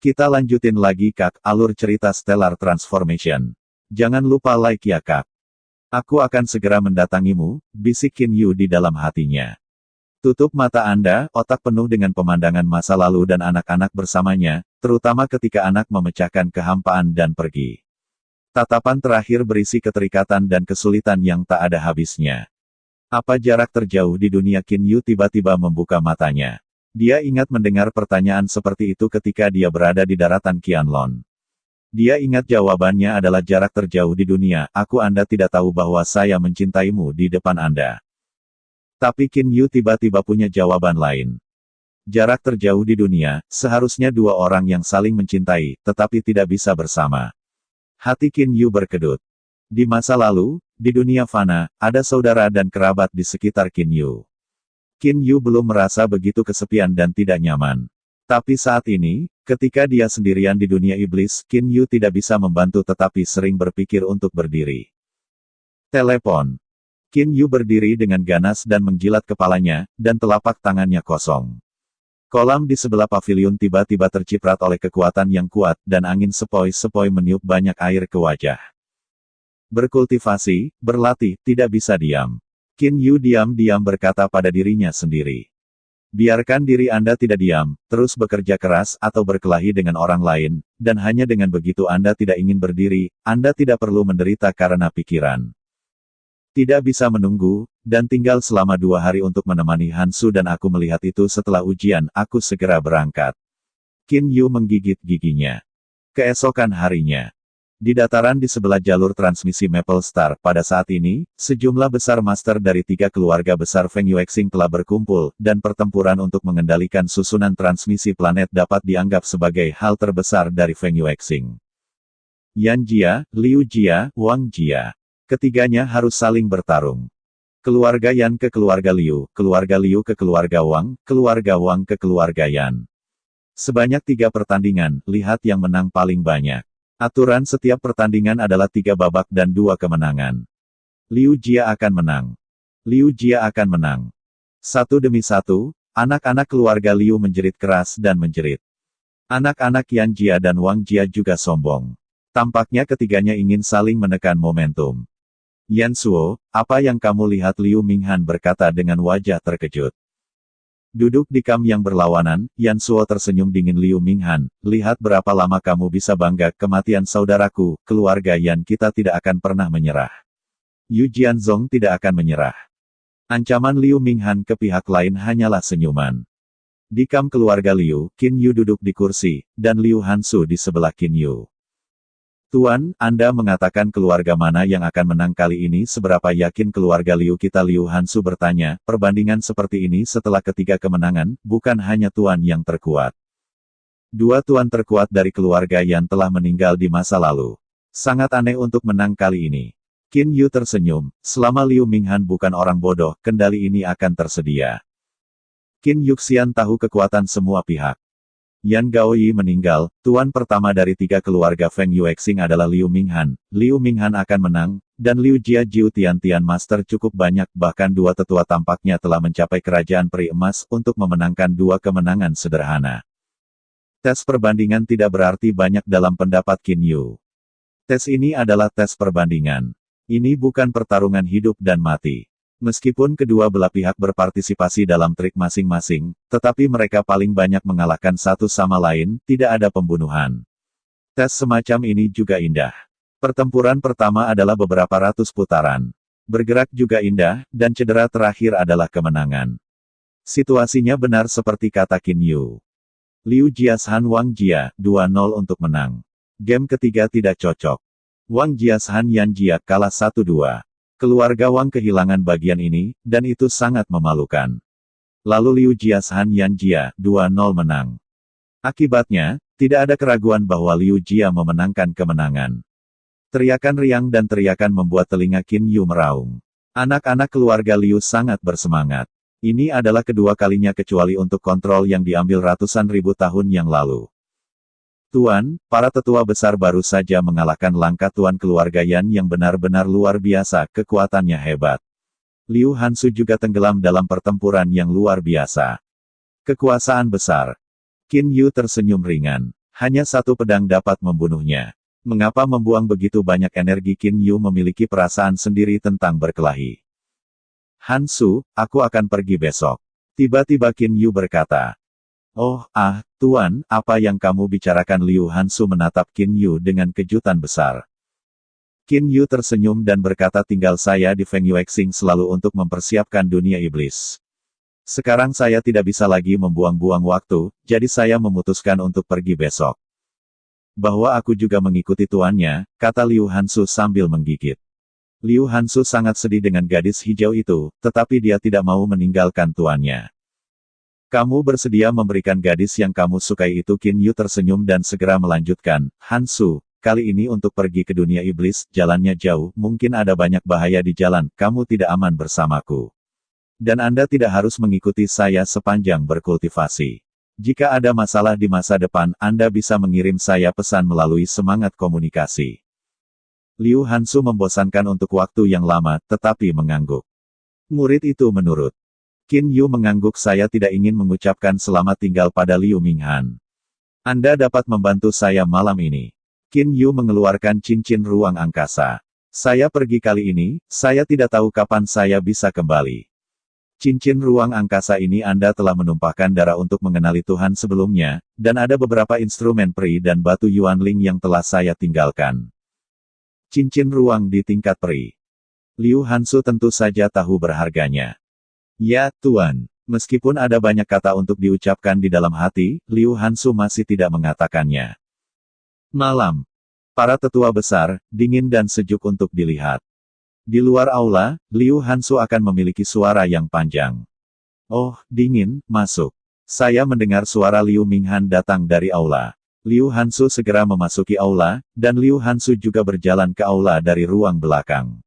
Kita lanjutin lagi Kak, alur cerita Stellar Transformation. Jangan lupa like ya Kak. Aku akan segera mendatangimu, bisik Qin Yu di dalam hatinya. Tutup mata Anda, otak penuh dengan pemandangan masa lalu dan anak-anak bersamanya, terutama ketika anak memecahkan kehampaan dan pergi. Tatapan terakhir berisi keterikatan dan kesulitan yang tak ada habisnya. Apa jarak terjauh di dunia? Qin Yu tiba-tiba membuka matanya. Dia ingat mendengar pertanyaan seperti itu ketika dia berada di daratan Qianlong. Dia ingat jawabannya adalah jarak terjauh di dunia, Anda tidak tahu bahwa saya mencintaimu di depan Anda. Tapi Qin Yu tiba-tiba punya jawaban lain. Jarak terjauh di dunia, seharusnya dua orang yang saling mencintai, tetapi tidak bisa bersama. Hati Qin Yu berkedut. Di masa lalu, di dunia fana, ada saudara dan kerabat di sekitar Qin Yu. Qin Yu belum merasa begitu kesepian dan tidak nyaman. Tapi saat ini, ketika dia sendirian di dunia iblis, Qin Yu tidak bisa membantu tetapi sering berpikir untuk berdiri. Telepon. Qin Yu berdiri dengan ganas dan menjilat kepalanya, dan telapak tangannya kosong. Kolam di sebelah pavilion tiba-tiba terciprat oleh kekuatan yang kuat, dan angin sepoi-sepoi meniup banyak air ke wajah. Berkultivasi, berlatih, tidak bisa diam. Qin Yu diam-diam berkata pada dirinya sendiri. Biarkan diri Anda tidak diam, terus bekerja keras atau berkelahi dengan orang lain, dan hanya dengan begitu Anda tidak ingin berdiri, Anda tidak perlu menderita karena pikiran. Tidak bisa menunggu, dan tinggal selama 2 hari untuk menemani Hansu dan aku melihat itu setelah ujian, aku segera berangkat. Qin Yu menggigit giginya. Keesokan harinya. Di dataran di sebelah jalur transmisi Maple Star, pada saat ini, sejumlah besar master dari 3 keluarga besar Feng Yuexing telah berkumpul, dan pertempuran untuk mengendalikan susunan transmisi planet dapat dianggap sebagai hal terbesar dari Feng Yuexing. Yan Jia, Liu Jia, Wang Jia. Ketiganya harus saling bertarung. Keluarga Yan ke keluarga Liu ke keluarga Wang ke keluarga Yan. Sebanyak 3 pertandingan, lihat yang menang paling banyak. Aturan setiap pertandingan adalah 3 babak dan 2 kemenangan. Liu Jia akan menang. Liu Jia akan menang. Satu demi satu, anak-anak keluarga Liu menjerit keras dan menjerit. Anak-anak Yan Jia dan Wang Jia juga sombong. Tampaknya ketiganya ingin saling menekan momentum. Yan Suo, apa yang kamu lihat? Liu Minghan berkata dengan wajah terkejut. Duduk di kam yang berlawanan, Yan Suo tersenyum dingin. Liu Minghan, lihat berapa lama kamu bisa bangga, kematian saudaraku, keluarga Yan kita tidak akan pernah menyerah. Yu Jianzong tidak akan menyerah. Ancaman Liu Minghan ke pihak lain hanyalah senyuman. Di kam keluarga Liu, Qin Yu duduk di kursi, dan Liu Hansu di sebelah Qin Yu. Tuan, Anda mengatakan keluarga mana yang akan menang kali ini? Seberapa yakin keluarga Liu kita? Liu Hansu bertanya, perbandingan seperti ini setelah ketiga kemenangan, bukan hanya tuan yang terkuat. 2 tuan terkuat dari keluarga yang telah meninggal di masa lalu. Sangat aneh untuk menang kali ini. Qin Yu tersenyum, selama Liu Minghan bukan orang bodoh, kendali ini akan tersedia. Qin Yuxian tahu kekuatan semua pihak. Yan Gaoyi meninggal, tuan pertama dari 3 keluarga Feng Yuexing adalah Liu Minghan. Liu Minghan akan menang, dan Liu Jia Jiu Tian Master cukup banyak, bahkan 2 tetua tampaknya telah mencapai kerajaan peri emas untuk memenangkan 2 kemenangan sederhana. Tes perbandingan tidak berarti banyak dalam pendapat Qin Yu. Tes ini adalah tes perbandingan. Ini bukan pertarungan hidup dan mati. Meskipun kedua belah pihak berpartisipasi dalam trik masing-masing, tetapi mereka paling banyak mengalahkan satu sama lain, tidak ada pembunuhan. Tes semacam ini juga indah. Pertempuran pertama adalah beberapa ratus putaran. Bergerak juga indah, dan cedera terakhir adalah kemenangan. Situasinya benar seperti kata Qin Yu. Liu Jiashan Wang Jia, 2-0 untuk menang. Game ketiga tidak cocok. Wang Jiashan Yan Jia kalah 1-2. Keluarga Wang kehilangan bagian ini, dan itu sangat memalukan. Lalu Liu Jiashan Yan Jia, 2-0 menang. Akibatnya, tidak ada keraguan bahwa Liu Jia memenangkan kemenangan. Teriakan riang dan teriakan membuat telinga Qin Yu meraung. Anak-anak keluarga Liu sangat bersemangat. Ini adalah kedua kalinya kecuali untuk kontrol yang diambil ratusan ribu tahun yang lalu. Tuan, para tetua besar baru saja mengalahkan langkah tuan keluarga Yan yang benar-benar luar biasa, kekuatannya hebat. Liu Hansu juga tenggelam dalam pertempuran yang luar biasa. Kekuasaan besar. Qin Yu tersenyum ringan. Hanya satu pedang dapat membunuhnya. Mengapa membuang begitu banyak energi? Qin Yu memiliki perasaan sendiri tentang berkelahi. Han Su, aku akan pergi besok. Tiba-tiba Qin Yu berkata. Oh, Tuan, apa yang kamu bicarakan? Liu Han Su menatap Qin Yu dengan kejutan besar. Qin Yu tersenyum dan berkata, tinggal saya di Feng Yuexing selalu untuk mempersiapkan dunia iblis. Sekarang saya tidak bisa lagi membuang-buang waktu, jadi saya memutuskan untuk pergi besok. Bahwa aku juga mengikuti tuannya, kata Liu Han Su sambil menggigit. Liu Han Su sangat sedih dengan gadis hijau itu, tetapi dia tidak mau meninggalkan tuannya. Kamu bersedia memberikan gadis yang kamu sukai itu? Qin Yu tersenyum dan segera melanjutkan, Han Su, kali ini untuk pergi ke dunia iblis, jalannya jauh, mungkin ada banyak bahaya di jalan, kamu tidak aman bersamaku. Dan Anda tidak harus mengikuti saya sepanjang berkultivasi. Jika ada masalah di masa depan, Anda bisa mengirim saya pesan melalui semangat komunikasi. Liu Han Su membosankan untuk waktu yang lama, tetapi mengangguk. Murid itu menurut. Qin Yu mengangguk. Saya tidak ingin mengucapkan selamat tinggal pada Liu Minghan. Anda dapat membantu saya malam ini. Qin Yu mengeluarkan cincin ruang angkasa. Saya pergi kali ini, saya tidak tahu kapan saya bisa kembali. Cincin ruang angkasa ini Anda telah menumpahkan darah untuk mengenali Tuhan sebelumnya, dan ada beberapa instrumen peri dan batu Yuanling yang telah saya tinggalkan. Cincin ruang di tingkat peri. Liu Han Su tentu saja tahu berharganya. Ya, Tuan. Meskipun ada banyak kata untuk diucapkan di dalam hati, Liu Han Su masih tidak mengatakannya. Malam. Para tetua besar, dingin dan sejuk untuk dilihat. Di luar aula, Liu Han Su akan memiliki suara yang panjang. Oh, dingin, masuk. Saya mendengar suara Liu Minghan datang dari aula. Liu Han Su segera memasuki aula, dan Liu Han Su juga berjalan ke aula dari ruang belakang.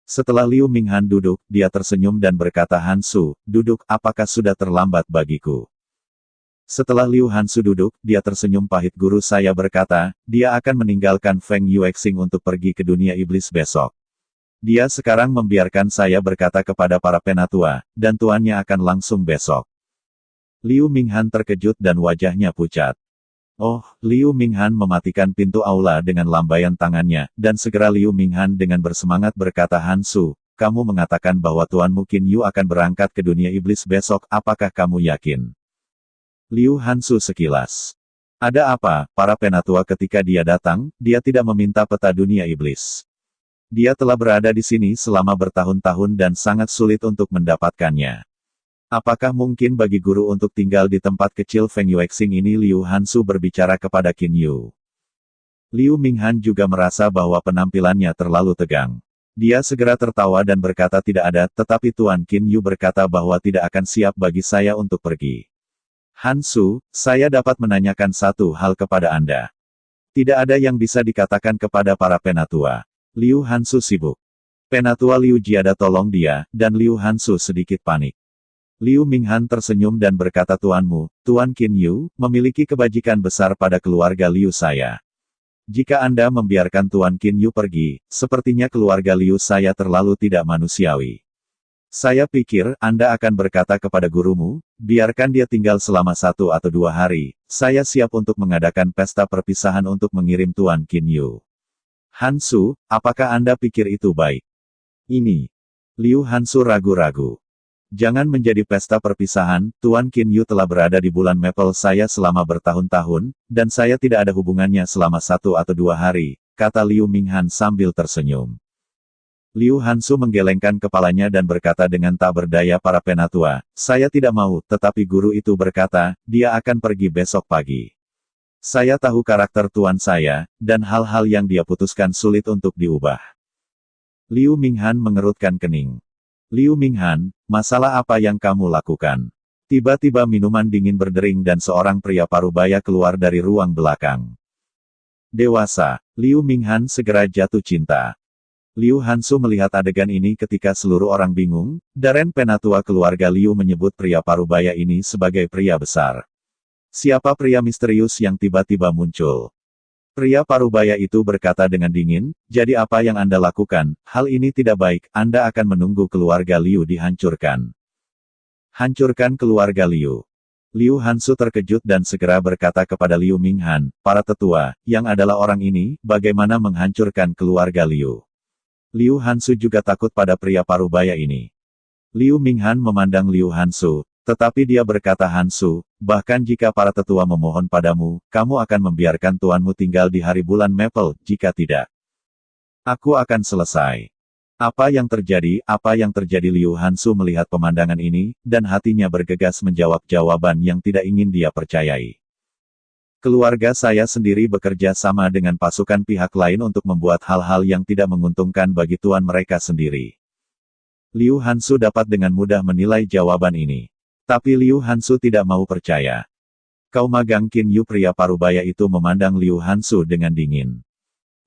Setelah Liu Minghan duduk, dia tersenyum dan berkata, Han Su, duduk, apakah sudah terlambat bagiku? Setelah Liu Han Su duduk, dia tersenyum pahit. Guru saya berkata, dia akan meninggalkan Feng Yuexing untuk pergi ke dunia iblis besok. Dia sekarang membiarkan saya berkata kepada para penatua, dan tuannya akan langsung besok. Liu Minghan terkejut dan wajahnya pucat. Oh, Liu Minghan mematikan pintu aula dengan lambaian tangannya, dan segera Liu Minghan dengan bersemangat berkata, Han Su, kamu mengatakan bahwa tuanmu Qin Yu akan berangkat ke dunia iblis besok, apakah kamu yakin? Liu Han Su sekilas. Ada apa? Para penatua ketika dia datang, dia tidak meminta peta dunia iblis. Dia telah berada di sini selama bertahun-tahun dan sangat sulit untuk mendapatkannya. Apakah mungkin bagi guru untuk tinggal di tempat kecil Feng Yuexing ini? Liu Han Su berbicara kepada Qin Yu. Liu Minghan juga merasa bahwa penampilannya terlalu tegang. Dia segera tertawa dan berkata, tidak ada, tetapi Tuan. Qin Yu berkata bahwa tidak akan siap bagi saya untuk pergi. Han Su, saya dapat menanyakan satu hal kepada Anda. Tidak ada yang bisa dikatakan kepada para penatua. Liu Han Su sibuk. Penatua Liu Jiada tolong dia, dan Liu Han Su sedikit panik. Liu Minghan tersenyum dan berkata, tuanmu, Tuan Qin Yu, memiliki kebajikan besar pada keluarga Liu saya. Jika Anda membiarkan Tuan Qin Yu pergi, sepertinya keluarga Liu saya terlalu tidak manusiawi. Saya pikir, Anda akan berkata kepada gurumu, biarkan dia tinggal selama 1 atau 2 hari, saya siap untuk mengadakan pesta perpisahan untuk mengirim Tuan Qin Yu. Han Su, apakah Anda pikir itu baik? Ini. Liu Han Su ragu-ragu. Jangan menjadi pesta perpisahan, Tuan Qin Yu telah berada di bulan Maple saya selama bertahun-tahun, dan saya tidak ada hubungannya selama 1 atau 2 hari, kata Liu Minghan sambil tersenyum. Liu Han Su menggelengkan kepalanya dan berkata dengan tak berdaya, para penatua, saya tidak mau, tetapi guru itu berkata, dia akan pergi besok pagi. Saya tahu karakter tuan saya, dan hal-hal yang dia putuskan sulit untuk diubah. Liu Minghan mengerutkan kening. Liu Minghan, masalah apa yang kamu lakukan? Tiba-tiba minuman dingin berdering dan seorang pria parubaya keluar dari ruang belakang. Dewasa, Liu Minghan segera jatuh cinta. Liu Han Su melihat adegan ini ketika seluruh orang bingung, Daren penatua keluarga Liu menyebut pria parubaya ini sebagai pria besar. Siapa pria misterius yang tiba-tiba muncul? Pria parubaya itu berkata dengan dingin, jadi apa yang Anda lakukan? Hal ini tidak baik, Anda akan menunggu keluarga Liu dihancurkan. Hancurkan keluarga Liu. Liu Hansu terkejut dan segera berkata kepada Liu Minghan, para tetua, yang adalah orang ini, bagaimana menghancurkan keluarga Liu. Liu Hansu juga takut pada pria parubaya ini. Liu Minghan memandang Liu Hansu, tetapi dia berkata, Hansu, bahkan jika para tetua memohon padamu, kamu akan membiarkan tuanmu tinggal di hari bulan Maple, jika tidak, aku akan selesai. Apa yang terjadi? Apa yang terjadi? Liu Hansu melihat pemandangan ini, dan hatinya bergegas menjawab jawaban yang tidak ingin dia percayai. Keluarga saya sendiri bekerja sama dengan pasukan pihak lain untuk membuat hal-hal yang tidak menguntungkan bagi tuan mereka sendiri. Liu Hansu dapat dengan mudah menilai jawaban ini. Tapi Liu Hansu tidak mau percaya. Kau magang Qin Yu, pria parubaya itu memandang Liu Hansu dengan dingin.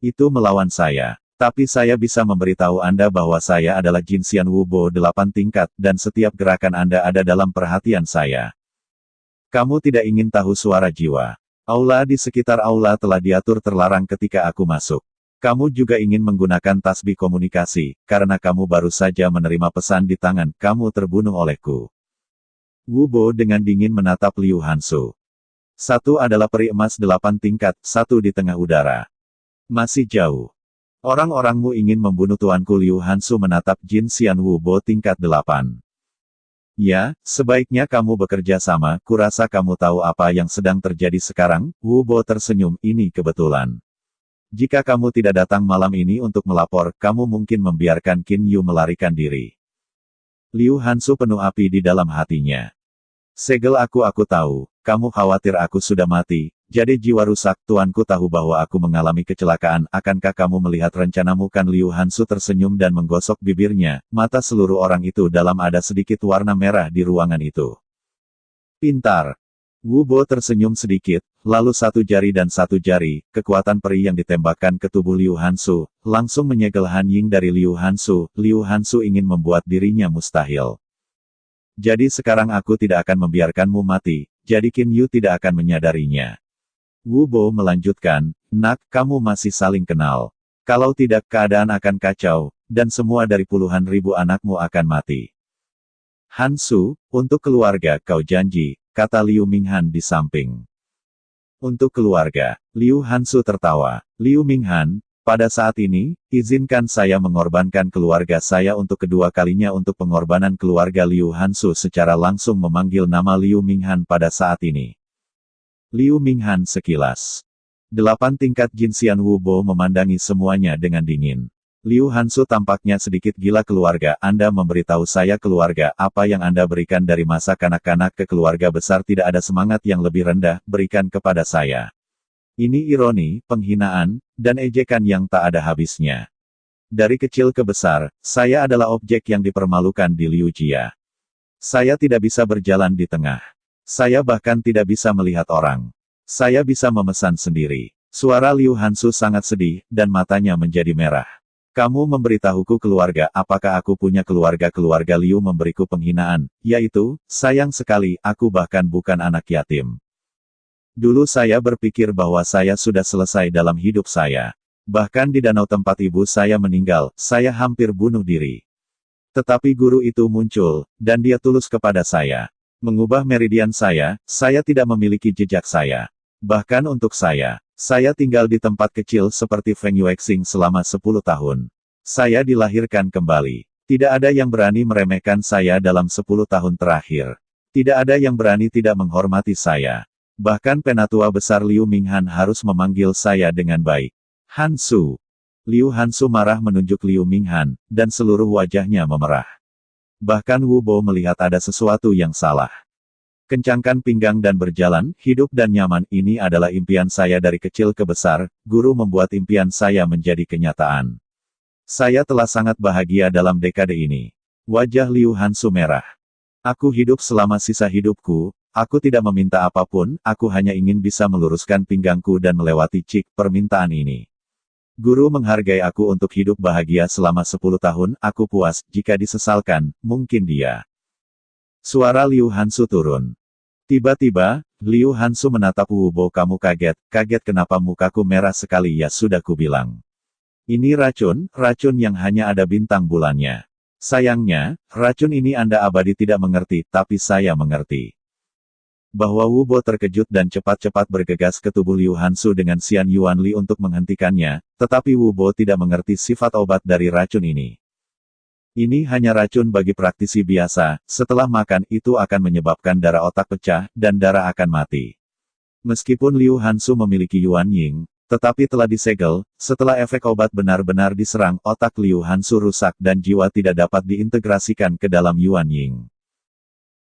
Itu melawan saya. Tapi saya bisa memberitahu Anda bahwa saya adalah Jin Xian Wubo 8 tingkat, dan setiap gerakan Anda ada dalam perhatian saya. Kamu tidak ingin tahu suara jiwa. Aula di sekitar aula telah diatur terlarang ketika aku masuk. Kamu juga ingin menggunakan tasbih komunikasi, karena kamu baru saja menerima pesan di tangan, kamu terbunuh olehku. Wubo dengan dingin menatap Liu Hansu. Satu adalah peri emas 8 tingkat, satu di tengah udara. Masih jauh. Orang-orangmu ingin membunuh tuanku. Liu Hansu menatap Jin Xian Wubo tingkat 8. Ya, sebaiknya kamu bekerja sama, kurasa kamu tahu apa yang sedang terjadi sekarang. Wubo tersenyum, ini kebetulan. Jika kamu tidak datang malam ini untuk melapor, kamu mungkin membiarkan Qin Yu melarikan diri. Liu Hansu penuh api di dalam hatinya. Segel aku tahu, kamu khawatir aku sudah mati. Jadi jiwa rusak, tuanku tahu bahwa aku mengalami kecelakaan, akankah kamu melihat rencanamu? Kan Liu Hansu tersenyum dan menggosok bibirnya, mata seluruh orang itu dalam ada sedikit warna merah di ruangan itu. Pintar. Wubo tersenyum sedikit, lalu satu jari dan satu jari, kekuatan peri yang ditembakkan ke tubuh Liu Hansu, langsung menyegel Han Ying dari Liu Hansu. Liu Hansu ingin membuat dirinya mustahil. Jadi sekarang aku tidak akan membiarkanmu mati, jadi Qin Yu tidak akan menyadarinya. Wubo melanjutkan, nak, kamu masih saling kenal. Kalau tidak, keadaan akan kacau, dan semua dari puluhan ribu anakmu akan mati. Hansu, untuk keluarga, kau janji, kata Liu Minghan di samping. Untuk keluarga, Liu Hansu tertawa. Liu Minghan, pada saat ini, izinkan saya mengorbankan keluarga saya untuk kedua kalinya. Untuk pengorbanan keluarga Liu Hansu secara langsung memanggil nama Liu Minghan pada saat ini. Liu Minghan sekilas. 8 tingkat Jin Xian Wubo memandangi semuanya dengan dingin. Liu Hansu tampaknya sedikit gila. Keluarga, Anda memberitahu saya keluarga, apa yang Anda berikan dari masa kanak-kanak ke keluarga besar tidak ada semangat yang lebih rendah, berikan kepada saya. Ini ironi, penghinaan, dan ejekan yang tak ada habisnya. Dari kecil ke besar, saya adalah objek yang dipermalukan di Liu Jia. Saya tidak bisa berjalan di tengah. Saya bahkan tidak bisa melihat orang. Saya bisa memesan sendiri. Suara Liu Hansu sangat sedih, dan matanya menjadi merah. Kamu memberitahuku keluarga, apakah aku punya keluarga? Keluarga Liu memberiku penghinaan, yaitu, sayang sekali, aku bahkan bukan anak yatim. Dulu saya berpikir bahwa saya sudah selesai dalam hidup saya. Bahkan di danau tempat ibu saya meninggal, saya hampir bunuh diri. Tetapi guru itu muncul, dan dia tulus kepada saya. Mengubah meridian saya tidak memiliki jejak saya. Bahkan untuk saya tinggal di tempat kecil seperti Feng Yuexing selama 10 tahun. Saya dilahirkan kembali. Tidak ada yang berani meremehkan saya dalam 10 tahun terakhir. Tidak ada yang berani tidak menghormati saya. Bahkan penatua besar Liu Minghan harus memanggil saya dengan baik. Hansu. Liu Hansu marah menunjuk Liu Minghan, dan seluruh wajahnya memerah. Bahkan Wubo melihat ada sesuatu yang salah. Kencangkan pinggang dan berjalan, hidup dan nyaman, ini adalah impian saya dari kecil ke besar, guru membuat impian saya menjadi kenyataan. Saya telah sangat bahagia dalam dekade ini. Wajah Liu Hansu merah. Aku hidup selama sisa hidupku, aku tidak meminta apapun, aku hanya ingin bisa meluruskan pinggangku dan melewati cik permintaan ini. Guru menghargai aku untuk hidup bahagia selama 10 tahun, aku puas, jika disesalkan, mungkin dia. Suara Liu Hansu turun. Tiba-tiba, Liu Hansu menatap Wubo. Kamu kaget kenapa mukaku merah sekali? Ya sudah kubilang. Ini racun yang hanya ada bintang bulannya. Sayangnya, racun ini Anda abadi tidak mengerti, tapi saya mengerti. bahwa Wu Bo terkejut dan cepat-cepat bergegas ke tubuh Liu Hansu dengan Xian Yuanli untuk menghentikannya, tetapi Wu Bo tidak mengerti sifat obat dari racun ini. Ini hanya racun bagi praktisi biasa, setelah makan itu akan menyebabkan darah otak pecah, dan darah akan mati. Meskipun Liu Hansu memiliki Yuan Ying, tetapi telah disegel, setelah efek obat benar-benar diserang, otak Liu Hansu rusak dan jiwa tidak dapat diintegrasikan ke dalam Yuan Ying.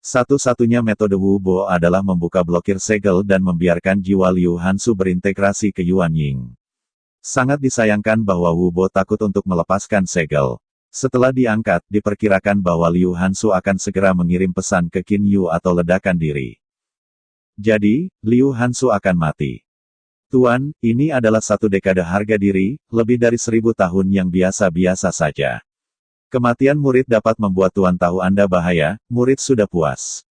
Satu-satunya metode Wu Bo adalah membuka blokir segel dan membiarkan jiwa Liu Hansu berintegrasi ke Yuan Ying. Sangat disayangkan bahwa Wu Bo takut untuk melepaskan segel. Setelah diangkat, diperkirakan bahwa Liu Hansu akan segera mengirim pesan ke Qin Yu atau ledakan diri. Jadi, Liu Hansu akan mati. Tuan, ini adalah satu dekade harga diri, lebih dari 1000 tahun yang biasa-biasa saja. Kematian murid dapat membuat Tuan tahu Anda bahaya, murid sudah puas.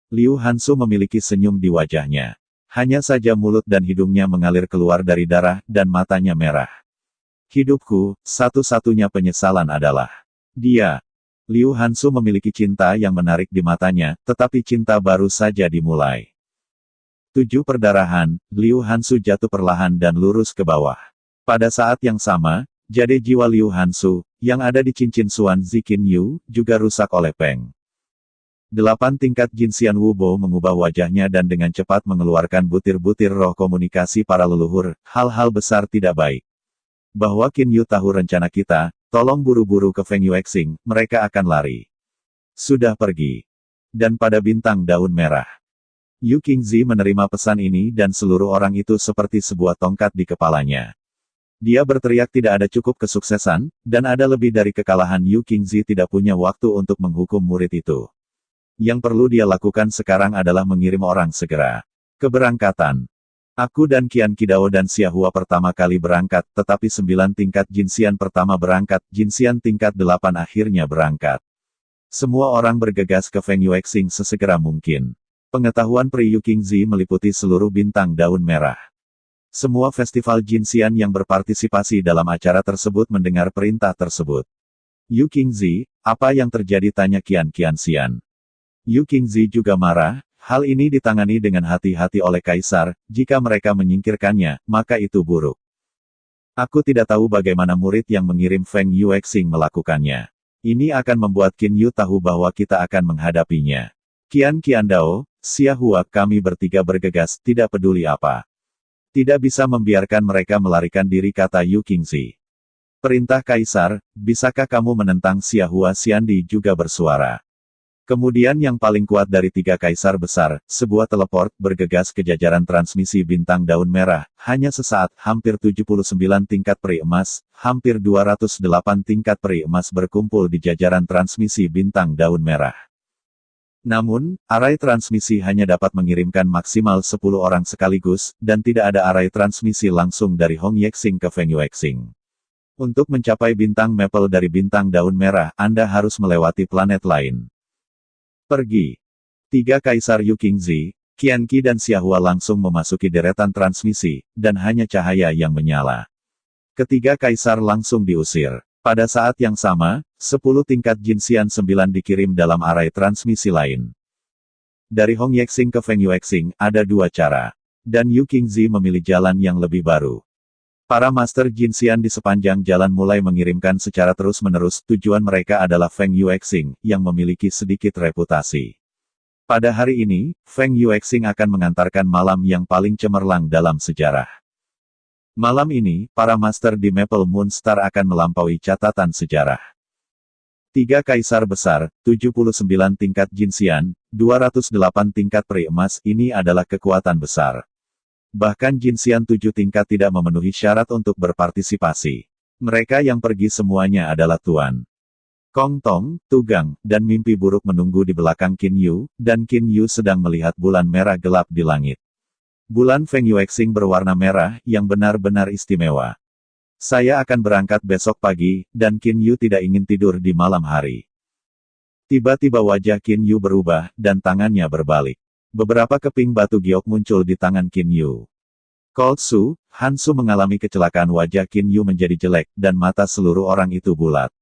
Liu Hansu memiliki senyum di wajahnya. Hanya saja mulut dan hidungnya mengalir keluar dari darah, dan matanya merah. Hidupku, satu-satunya penyesalan adalah dia. Liu Hansu memiliki cinta yang menarik di matanya, tetapi cinta baru saja dimulai. 7 perdarahan, Liu Hansu jatuh perlahan dan lurus ke bawah. Pada saat yang sama, jade jiwa Liu Hansu, yang ada di cincin Xuan Zi Qin Yu, juga rusak oleh Peng. 8 tingkat Jinxian Wu Bo mengubah wajahnya dan dengan cepat mengeluarkan butir-butir roh komunikasi para leluhur, hal-hal besar tidak baik. Bahwa Qin Yu tahu rencana kita, tolong buru-buru ke Feng Yuexing, mereka akan lari. Sudah pergi. Dan pada bintang daun merah. Yu Qingzi menerima pesan ini dan seluruh orang itu seperti sebuah tongkat di kepalanya. Dia berteriak tidak ada cukup kesuksesan, dan ada lebih dari kekalahan. Yu Qingzi tidak punya waktu untuk menghukum murid itu. Yang perlu dia lakukan sekarang adalah mengirim orang segera. Keberangkatan. Aku dan Qian Qidao dan Xia Hua pertama kali berangkat, tetapi 9 tingkat Jinxian pertama berangkat, Jinxian tingkat 8 akhirnya berangkat. Semua orang bergegas ke Feng Yuexing sesegera mungkin. Pengetahuan Pri Yu Qingzi meliputi seluruh bintang daun merah. Semua festival Jinxian yang berpartisipasi dalam acara tersebut mendengar perintah tersebut. Yu Qingzi, apa yang terjadi? Tanya Qian Qianxian. Yu Qingzi juga marah, hal ini ditangani dengan hati-hati oleh Kaisar, jika mereka menyingkirkannya, maka itu buruk. Aku tidak tahu bagaimana murid yang mengirim Feng Yuexing melakukannya. Ini akan membuat Qin Yu tahu bahwa kita akan menghadapinya. Qian Qiandao, Xia Hua, kami bertiga bergegas, tidak peduli apa. Tidak bisa membiarkan mereka melarikan diri, kata Yu Qingzi. Perintah Kaisar, bisakah kamu menentang? Xia Hua Xiandi juga bersuara. Kemudian yang paling kuat dari 3 kaisar besar, sebuah teleport, bergegas ke jajaran transmisi bintang daun merah, hanya sesaat, hampir 79 tingkat peri emas, hampir 208 tingkat peri emas berkumpul di jajaran transmisi bintang daun merah. Namun, arai transmisi hanya dapat mengirimkan maksimal 10 orang sekaligus, dan tidak ada arai transmisi langsung dari Hong Yexing ke Feng Yuexing. Untuk mencapai bintang Maple dari bintang daun merah, Anda harus melewati planet lain. Pergi. 3 Kaisar Yu Qingzi, Qian Qi dan Xia Hua langsung memasuki deretan transmisi, dan hanya cahaya yang menyala. Ketiga Kaisar langsung diusir. Pada saat yang sama, 10 tingkat Jinxian 9 dikirim dalam arai transmisi lain. Dari Hong Yexing ke Feng Yuexing, ada 2 cara. Dan Yu Qingzi memilih jalan yang lebih baru. Para Master Jinxian di sepanjang jalan mulai mengirimkan secara terus-menerus, tujuan mereka adalah Feng Yuexing, yang memiliki sedikit reputasi. Pada hari ini, Feng Yuexing akan mengantarkan malam yang paling cemerlang dalam sejarah. Malam ini, para master di Maple Moon Star akan melampaui catatan sejarah. 3 kaisar besar, 79 tingkat Jinxian, 208 tingkat peri emas, ini adalah kekuatan besar. Bahkan Jinxian 7 tingkat tidak memenuhi syarat untuk berpartisipasi. Mereka yang pergi semuanya adalah Tuan Kong Tong, Tugang, dan mimpi buruk menunggu di belakang Qin Yu, dan Qin Yu sedang melihat bulan merah gelap di langit. Bulan Feng Yuexing berwarna merah, yang benar-benar istimewa. Saya akan berangkat besok pagi, dan Qin Yu tidak ingin tidur di malam hari. Tiba-tiba wajah Qin Yu berubah, dan tangannya berbalik. Beberapa keping batu giok muncul di tangan Qin Yu. Cold Su, Hansu mengalami kecelakaan, wajah Qin Yu menjadi jelek, dan mata seluruh orang itu bulat.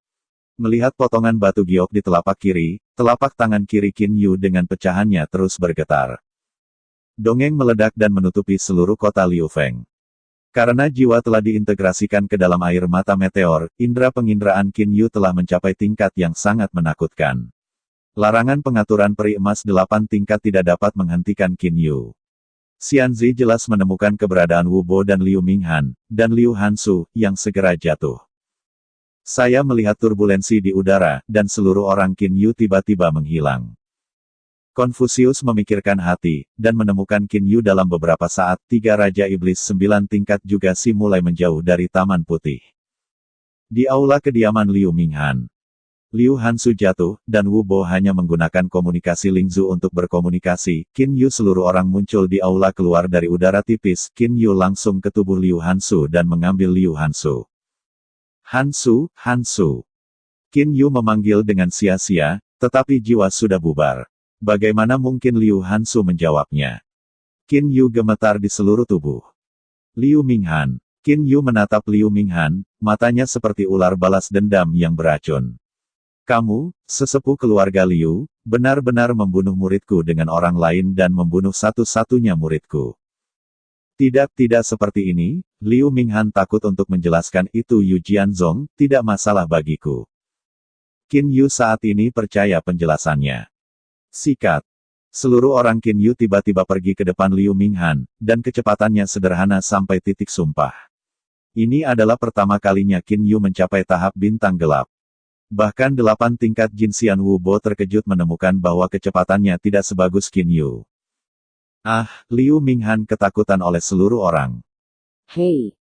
Melihat potongan batu giok di telapak kiri, telapak tangan kiri Qin Yu dengan pecahannya terus bergetar. Dongeng meledak dan menutupi seluruh kota Liu Feng. Karena jiwa telah diintegrasikan ke dalam air mata meteor, indera penginderaan Qin Yu telah mencapai tingkat yang sangat menakutkan. Larangan pengaturan peri emas 8 tingkat tidak dapat menghentikan Qin Yu. Xianzi jelas menemukan keberadaan Wu Bo dan Liu Minghan, dan Liu Hansu, yang segera jatuh. Saya melihat turbulensi di udara, dan seluruh orang Qin Yu tiba-tiba menghilang. Konfusius memikirkan hati, dan menemukan Qin Yu dalam beberapa saat. 3 Raja Iblis 9 tingkat juga mulai menjauh dari Taman Putih. Di aula kediaman Liu Minghan, Liu Hansu jatuh, dan Wu Bo hanya menggunakan komunikasi Lingzu untuk berkomunikasi. Qin Yu seluruh orang muncul di aula keluar dari udara tipis. Qin Yu langsung ke tubuh Liu Hansu dan mengambil Liu Hansu. Hansu, Hansu. Qin Yu memanggil dengan sia-sia, tetapi jiwa sudah bubar. Bagaimana mungkin Liu Hansu menjawabnya? Qin Yu gemetar di seluruh tubuh. Liu Minghan. Qin Yu menatap Liu Minghan, matanya seperti ular balas dendam yang beracun. Kamu, sesepuh keluarga Liu, benar-benar membunuh muridku dengan orang lain dan membunuh satu-satunya muridku. Tidak seperti ini. Liu Minghan takut untuk menjelaskan itu. Yu Jianzong, tidak masalah bagiku. Qin Yu saat ini percaya penjelasannya. Sikat. Seluruh orang Qin Yu tiba-tiba pergi ke depan Liu Minghan, dan kecepatannya sederhana sampai titik sumpah. Ini adalah pertama kalinya Qin Yu mencapai tahap bintang gelap. Bahkan 8 tingkat Jinxian Wu Bo terkejut menemukan bahwa kecepatannya tidak sebagus Qin Yu. Liu Minghan ketakutan oleh seluruh orang. Hei!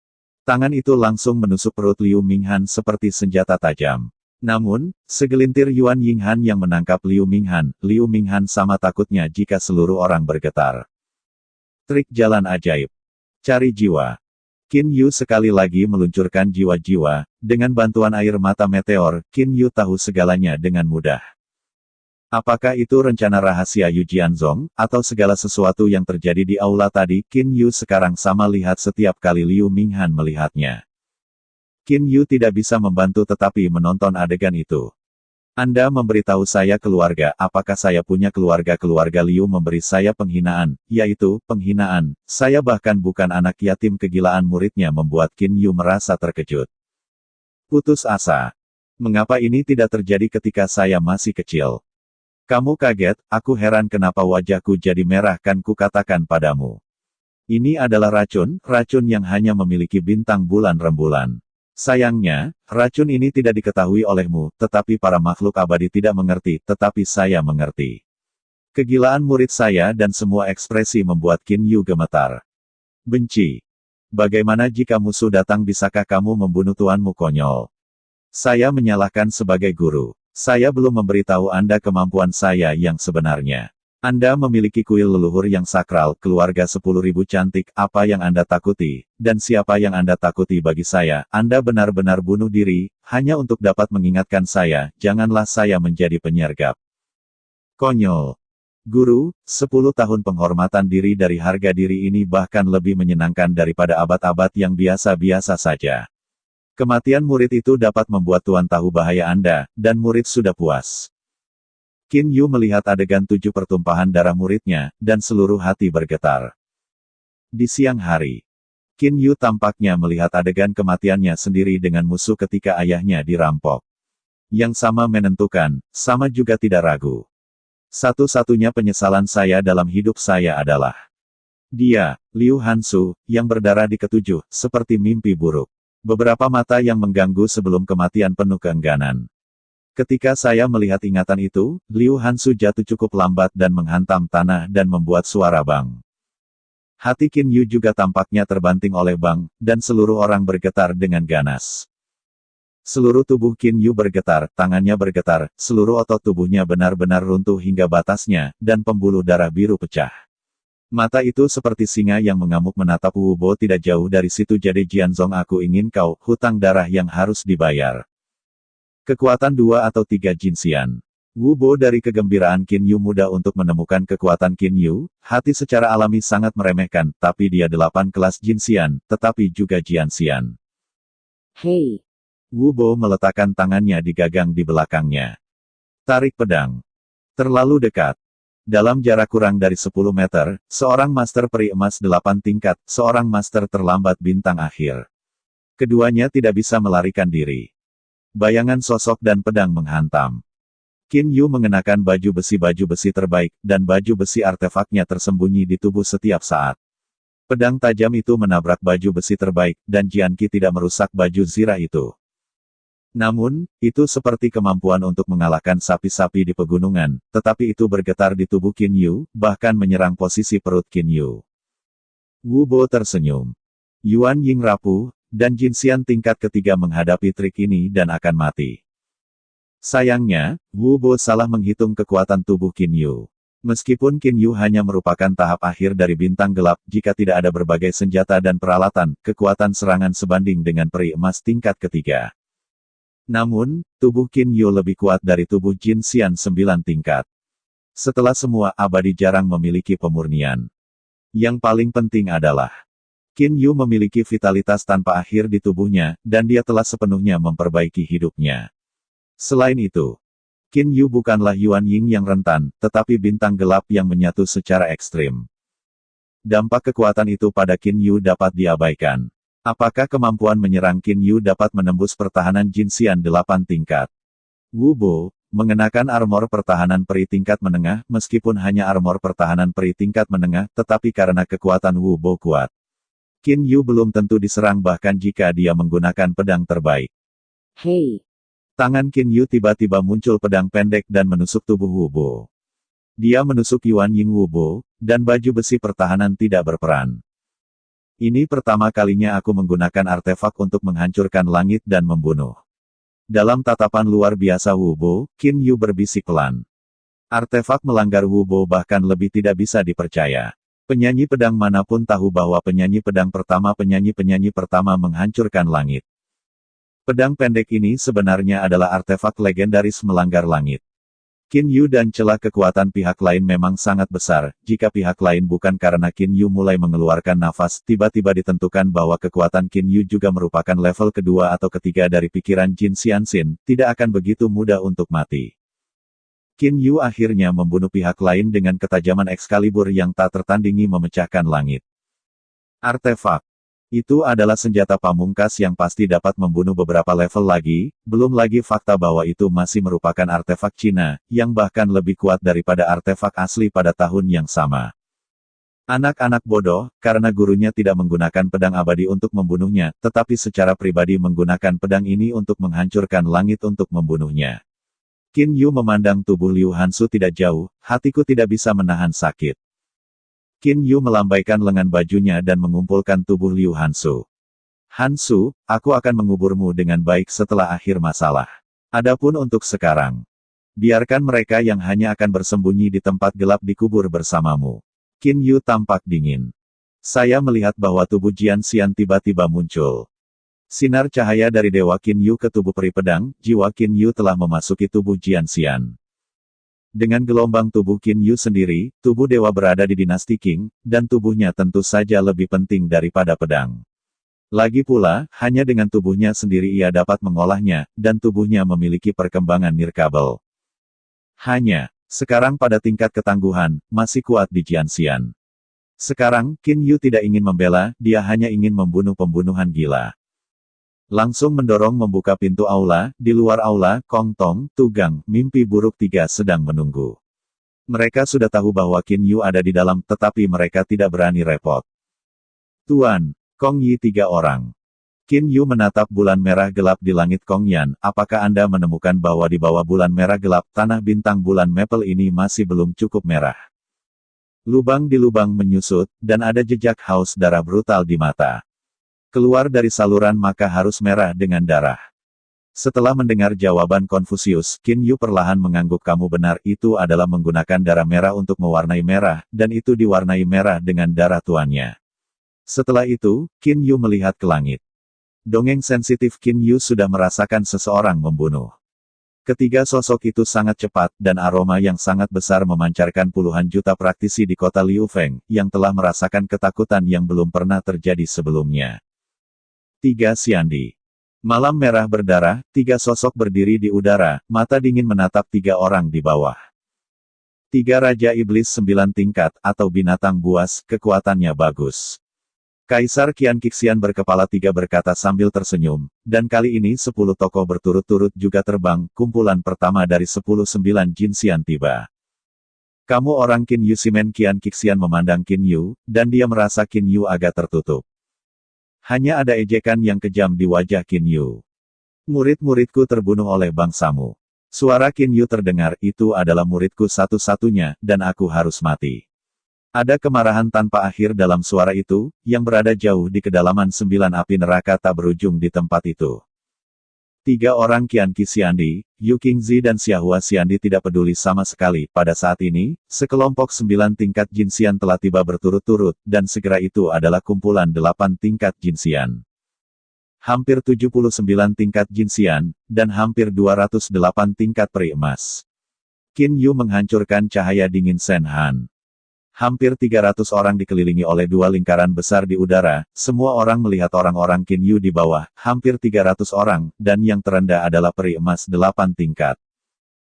Tangan itu langsung menusuk perut Liu Minghan seperti senjata tajam. Namun, segelintir Yuan Yinghan yang menangkap Liu Minghan sama takutnya jika seluruh orang bergetar. Trik jalan ajaib. Cari jiwa. Qin Yu sekali lagi meluncurkan jiwa-jiwa, dengan bantuan air mata meteor. Qin Yu tahu segalanya dengan mudah. Apakah itu rencana rahasia Yu Jianzong, atau segala sesuatu yang terjadi di aula tadi? Qin Yu sekarang sama lihat setiap kali Liu Minghan melihatnya. Qin Yu tidak bisa membantu tetapi menonton adegan itu. Anda memberitahu saya keluarga, apakah saya punya keluarga Liu memberi saya penghinaan, yaitu, penghinaan. Saya bahkan bukan anak yatim. Kegilaan muridnya membuat Qin Yu merasa terkejut. Putus asa. Mengapa ini tidak terjadi ketika saya masih kecil? Kamu kaget, aku heran kenapa wajahku jadi merah. Kan kukatakan padamu. Ini adalah racun yang hanya memiliki bintang bulan rembulan. Sayangnya, racun ini tidak diketahui olehmu, tetapi para makhluk abadi tidak mengerti, tetapi saya mengerti. Kegilaan murid saya dan semua ekspresi membuat Qin Yu gemetar. Benci. Bagaimana jika musuh datang? Bisakah kamu membunuh tuanmu? Konyol. Saya menyalahkan sebagai guru. Saya belum memberitahu Anda kemampuan saya yang sebenarnya. Anda memiliki kuil leluhur yang sakral, keluarga 10.000 cantik. Apa yang Anda takuti, dan siapa yang Anda takuti? Bagi saya, Anda benar-benar bunuh diri, hanya untuk dapat mengingatkan saya, janganlah saya menjadi penyergap. Konyol. Guru, 10 tahun penghormatan diri dari harga diri ini bahkan lebih menyenangkan daripada abad-abad yang biasa-biasa saja. Kematian murid itu dapat membuat Tuan tahu bahaya Anda, dan murid sudah puas. Qin Yu melihat adegan 7 pertumpahan darah muridnya, dan seluruh hati bergetar. Di siang hari, Qin Yu tampaknya melihat adegan kematiannya sendiri dengan musuh ketika ayahnya dirampok. Yang sama menentukan, sama juga tidak ragu. Satu-satunya penyesalan saya dalam hidup saya adalah dia, Liu Hansu, yang berdarah di ketujuh, seperti mimpi buruk. Beberapa mata yang mengganggu sebelum kematian penuh keengganan. Ketika saya melihat ingatan itu, Liu Hansu jatuh cukup lambat dan menghantam tanah dan membuat suara bang. Hati Qin Yu juga tampaknya terbanting oleh bang, dan seluruh orang bergetar dengan ganas. Seluruh tubuh Qin Yu bergetar, tangannya bergetar, seluruh otot tubuhnya benar-benar runtuh hingga batasnya, dan pembuluh darah biru pecah. Mata itu seperti singa yang mengamuk menatap Wu Bo tidak jauh dari situ. Jadi Jianzong, aku ingin kau, hutang darah yang harus dibayar. Kekuatan 2 atau 3 Jinxian. Wu Bo dari kegembiraan Qin Yu mudah untuk menemukan kekuatan Qin Yu, hati secara alami sangat meremehkan, tapi dia 8 kelas Jinxian, tetapi juga Jianxian. Hei! Wu Bo meletakkan tangannya di gagang di belakangnya. Tarik pedang. Terlalu dekat. Dalam jarak kurang dari 10 meter, seorang master peri emas 8 tingkat, seorang master terlambat bintang akhir. Keduanya tidak bisa melarikan diri. Bayangan sosok dan pedang menghantam. Qin Yu mengenakan baju besi terbaik, dan baju besi artefaknya tersembunyi di tubuh setiap saat. Pedang tajam itu menabrak baju besi terbaik, dan Jian Qi tidak merusak baju zirah itu. Namun, itu seperti kemampuan untuk mengalahkan sapi-sapi di pegunungan, tetapi itu bergetar di tubuh Qin Yu, bahkan menyerang posisi perut Qin Yu. Wu Bo tersenyum. Yuan Ying rapuh, dan Jin Xian tingkat ketiga menghadapi trik ini dan akan mati. Sayangnya, Wu Bo salah menghitung kekuatan tubuh Qin Yu. Meskipun Qin Yu hanya merupakan tahap akhir dari bintang gelap, jika tidak ada berbagai senjata dan peralatan, kekuatan serangan sebanding dengan peri emas tingkat ketiga. Namun, tubuh Qin Yu lebih kuat dari tubuh Jin Xian 9 tingkat. Setelah semua, abadi jarang memiliki pemurnian. Yang paling penting adalah, Qin Yu memiliki vitalitas tanpa akhir di tubuhnya, dan dia telah sepenuhnya memperbaiki hidupnya. Selain itu, Qin Yu bukanlah Yuan Ying yang rentan, tetapi bintang gelap yang menyatu secara ekstrim. Dampak kekuatan itu pada Qin Yu dapat diabaikan. Apakah kemampuan menyerang Qin Yu dapat menembus pertahanan Jin Xian 8 tingkat? Wu Bo, mengenakan armor pertahanan peri tingkat menengah, meskipun hanya armor pertahanan peri tingkat menengah, tetapi karena kekuatan Wu Bo kuat, Qin Yu belum tentu diserang bahkan jika dia menggunakan pedang terbaik. Hey. Tangan Qin Yu tiba-tiba muncul pedang pendek dan menusuk tubuh Wu Bo. Dia menusuk Yuan Ying Wu Bo, dan baju besi pertahanan tidak berperan. Ini pertama kalinya aku menggunakan artefak untuk menghancurkan langit dan membunuh. Dalam tatapan luar biasa Wu Bo, Qin Yu berbisik pelan. Artefak melanggar Wu Bo bahkan lebih tidak bisa dipercaya. Penyanyi pedang manapun tahu bahwa penyanyi pertama menghancurkan langit. Pedang pendek ini sebenarnya adalah artefak legendaris melanggar langit. Qin Yu dan celah kekuatan pihak lain memang sangat besar, jika pihak lain bukan karena Qin Yu mulai mengeluarkan nafas, tiba-tiba ditentukan bahwa kekuatan Qin Yu juga merupakan level kedua atau ketiga dari pikiran Jin Xianxin, tidak akan begitu mudah untuk mati. Qin Yu akhirnya membunuh pihak lain dengan ketajaman Excalibur yang tak tertandingi memecahkan langit. Artefak itu adalah senjata pamungkas yang pasti dapat membunuh beberapa level lagi, belum lagi fakta bahwa itu masih merupakan artefak Cina, yang bahkan lebih kuat daripada artefak asli pada tahun yang sama. Anak-anak bodoh, karena gurunya tidak menggunakan pedang abadi untuk membunuhnya, tetapi secara pribadi menggunakan pedang ini untuk menghancurkan langit untuk membunuhnya. Qin Yu memandang tubuh Liu Hansu tidak jauh, hatiku tidak bisa menahan sakit. Qin Yu melambaikan lengan bajunya dan mengumpulkan tubuh Liu Hansu. Hansu, aku akan menguburmu dengan baik setelah akhir masalah. Adapun untuk sekarang, biarkan mereka yang hanya akan bersembunyi di tempat gelap dikubur bersamamu. Qin Yu tampak dingin. Saya melihat bahwa tubuh Jian Xian tiba-tiba muncul. Sinar cahaya dari Dewa Qin Yu ke tubuh peri pedang, jiwa Qin Yu telah memasuki tubuh Jian Xian. Dengan gelombang tubuh Qin Yu sendiri, tubuh dewa berada di dinasti Qing, dan tubuhnya tentu saja lebih penting daripada pedang. Lagi pula, hanya dengan tubuhnya sendiri ia dapat mengolahnya, dan tubuhnya memiliki perkembangan nirkabel. Hanya, sekarang pada tingkat ketangguhan, masih kuat di Jian Xian. Sekarang, Qin Yu tidak ingin membela, dia hanya ingin membunuh pembunuhan gila. Langsung mendorong membuka pintu aula, di luar aula, Kong Tong, Tugang, mimpi buruk tiga sedang menunggu. Mereka sudah tahu bahwa Qin Yu ada di dalam, tetapi mereka tidak berani repot. Tuan, Kong Yi 3 orang. Qin Yu menatap bulan merah gelap di langit Kong Yan, apakah Anda menemukan bahwa di bawah bulan merah gelap, tanah bintang bulan Maple ini masih belum cukup merah? Lubang di lubang menyusut, dan ada jejak haus darah brutal di mata. Keluar dari saluran maka harus merah dengan darah. Setelah mendengar jawaban Konfusius, Qin Yu perlahan mengangguk kamu benar, itu adalah menggunakan darah merah untuk mewarnai merah, dan itu diwarnai merah dengan darah tuannya. Setelah itu, Qin Yu melihat ke langit. Dongeng sensitif Qin Yu sudah merasakan seseorang membunuh. Ketiga sosok itu sangat cepat, dan aroma yang sangat besar memancarkan puluhan juta praktisi di kota Liu Feng, yang telah merasakan ketakutan yang belum pernah terjadi sebelumnya. 3 Xiandi. Malam merah berdarah, 3 sosok berdiri di udara, mata dingin menatap 3 orang di bawah. 3 Raja Iblis 9 tingkat, atau binatang buas, kekuatannya bagus. Kaisar Qian Qixian berkepala 3 berkata sambil tersenyum, dan kali ini 10 tokoh berturut-turut juga terbang, kumpulan pertama dari 10 9 Jinxian tiba. Kamu orang Qin Yu. Simen Qian Qixian memandang Qin Yu, dan dia merasa Qin Yu agak tertutup. Hanya ada ejekan yang kejam di wajah Qin Yu. Murid-muridku terbunuh oleh bangsamu. Suara Qin Yu terdengar, itu adalah muridku satu-satunya, dan aku harus mati. Ada kemarahan tanpa akhir dalam suara itu, yang berada jauh di kedalaman 9 api neraka tak berujung di tempat itu. 3 orang Qian Qixiandi, Yu Qingzi dan Xiahua Xiandi tidak peduli sama sekali. Pada saat ini, sekelompok 9 tingkat Jinxian telah tiba berturut-turut, dan segera itu adalah kumpulan 8 tingkat Jinxian. Hampir 79 tingkat Jinxian, dan hampir 208 tingkat peri emas. Qin Yu menghancurkan cahaya dingin Shen Han. Hampir 300 orang dikelilingi oleh 2 lingkaran besar di udara, semua orang melihat orang-orang Qin Yu di bawah, hampir 300 orang, dan yang terendah adalah peri emas 8 tingkat.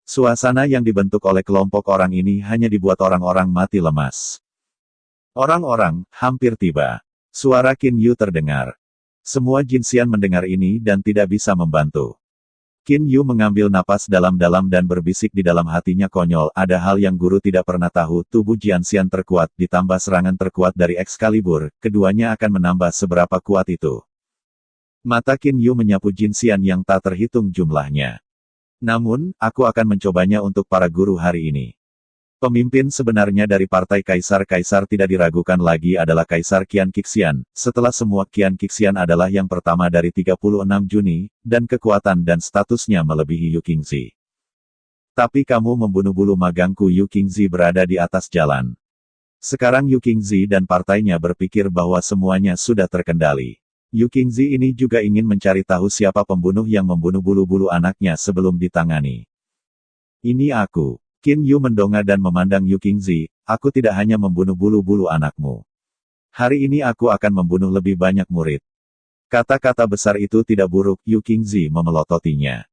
Suasana yang dibentuk oleh kelompok orang ini hanya dibuat orang-orang mati lemas. Orang-orang, hampir tiba. Suara Qin Yu terdengar. Semua Jinxian mendengar ini dan tidak bisa membantu. Qin Yu mengambil napas dalam-dalam dan berbisik di dalam hatinya, konyol, ada hal yang guru tidak pernah tahu, tubuh Jianxian terkuat ditambah serangan terkuat dari Excalibur, keduanya akan menambah seberapa kuat itu. Mata Qin Yu menyapu Jinxian yang tak terhitung jumlahnya. Namun, aku akan mencobanya untuk para guru hari ini. Pemimpin sebenarnya dari partai Kaisar-Kaisar tidak diragukan lagi adalah Kaisar Qian Qixian, setelah semua Qian Qixian adalah yang pertama dari 36 Juni, dan kekuatan dan statusnya melebihi Yu Qingzi. Tapi kamu membunuh bulu magangku. Yu Qingzi berada di atas jalan. Sekarang Yu Qingzi dan partainya berpikir bahwa semuanya sudah terkendali. Yu Qingzi ini juga ingin mencari tahu siapa pembunuh yang membunuh bulu-bulu anaknya sebelum ditangani. Ini aku. Qin Yu mendongak dan memandang Yu Qingzi, aku tidak hanya membunuh bulu-bulu anakmu. Hari ini aku akan membunuh lebih banyak murid. Kata-kata besar itu tidak buruk, Yu Qingzi memelototinya.